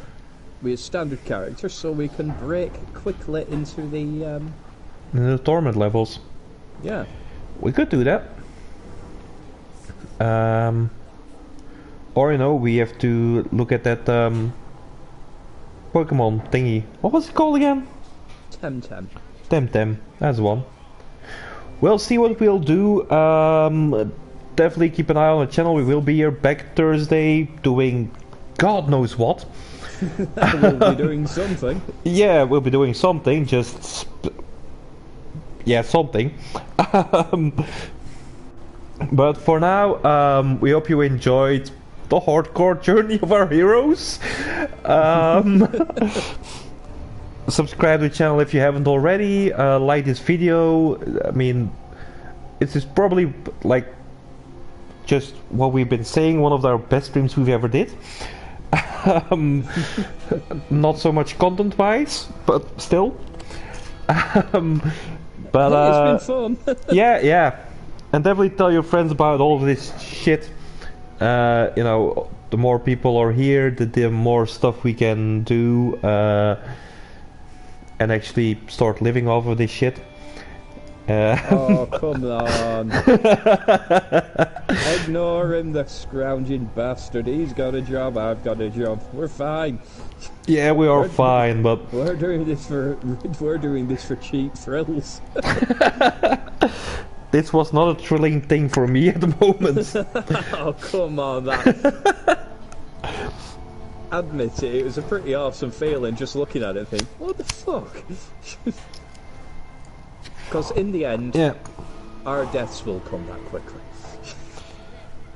with standard characters, so we can break quickly into the tournament levels. Yeah, we could do that. Or you know, we have to look at that Pokemon thingy. What was it called again? Temtem. Temtem, that's one. We'll see what we'll do. Definitely keep an eye on the channel. We will be here back Thursday doing God knows what. We'll be doing something. Yeah, we'll be doing something. Just yeah, something. But for now, we hope you enjoyed the hardcore journey of our heroes. Subscribe to the channel if you haven't already. Like this video. I mean, this is probably like just what we've been saying, one of our best streams we've ever did. Not so much content wise, but still. But it's been fun. yeah, and definitely tell your friends about all of this shit. You know, the more people are here, the more stuff we can do, and actually start living off of this shit. Oh, come on. Ignore him, the scrounging bastard. He's got a job, I've got a job. We're fine. Yeah, we are fine, but we're doing this for cheap thrills. This was not a thrilling thing for me at the moment. Oh, come on, that. Admit it, it was a pretty awesome feeling just looking at it and think, what the fuck? Because in the end, yeah, our deaths will come that quickly.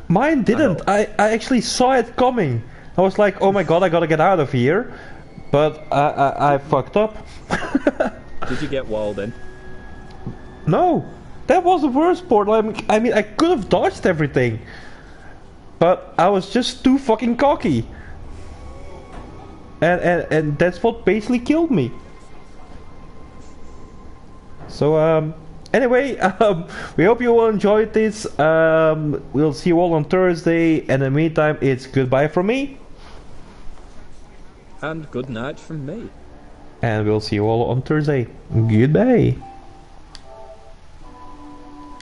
Mine didn't. I actually saw it coming. I was like, oh my god, I gotta get out of here. But I fucked up. Did you get walled in? No. That was the worst part. I mean, I could have dodged everything. But I was just too fucking cocky. And that's what basically killed me. So, anyway, we hope you all enjoyed this. We'll see you all on Thursday. And in the meantime, it's goodbye from me. And good night from me. And we'll see you all on Thursday. Goodbye.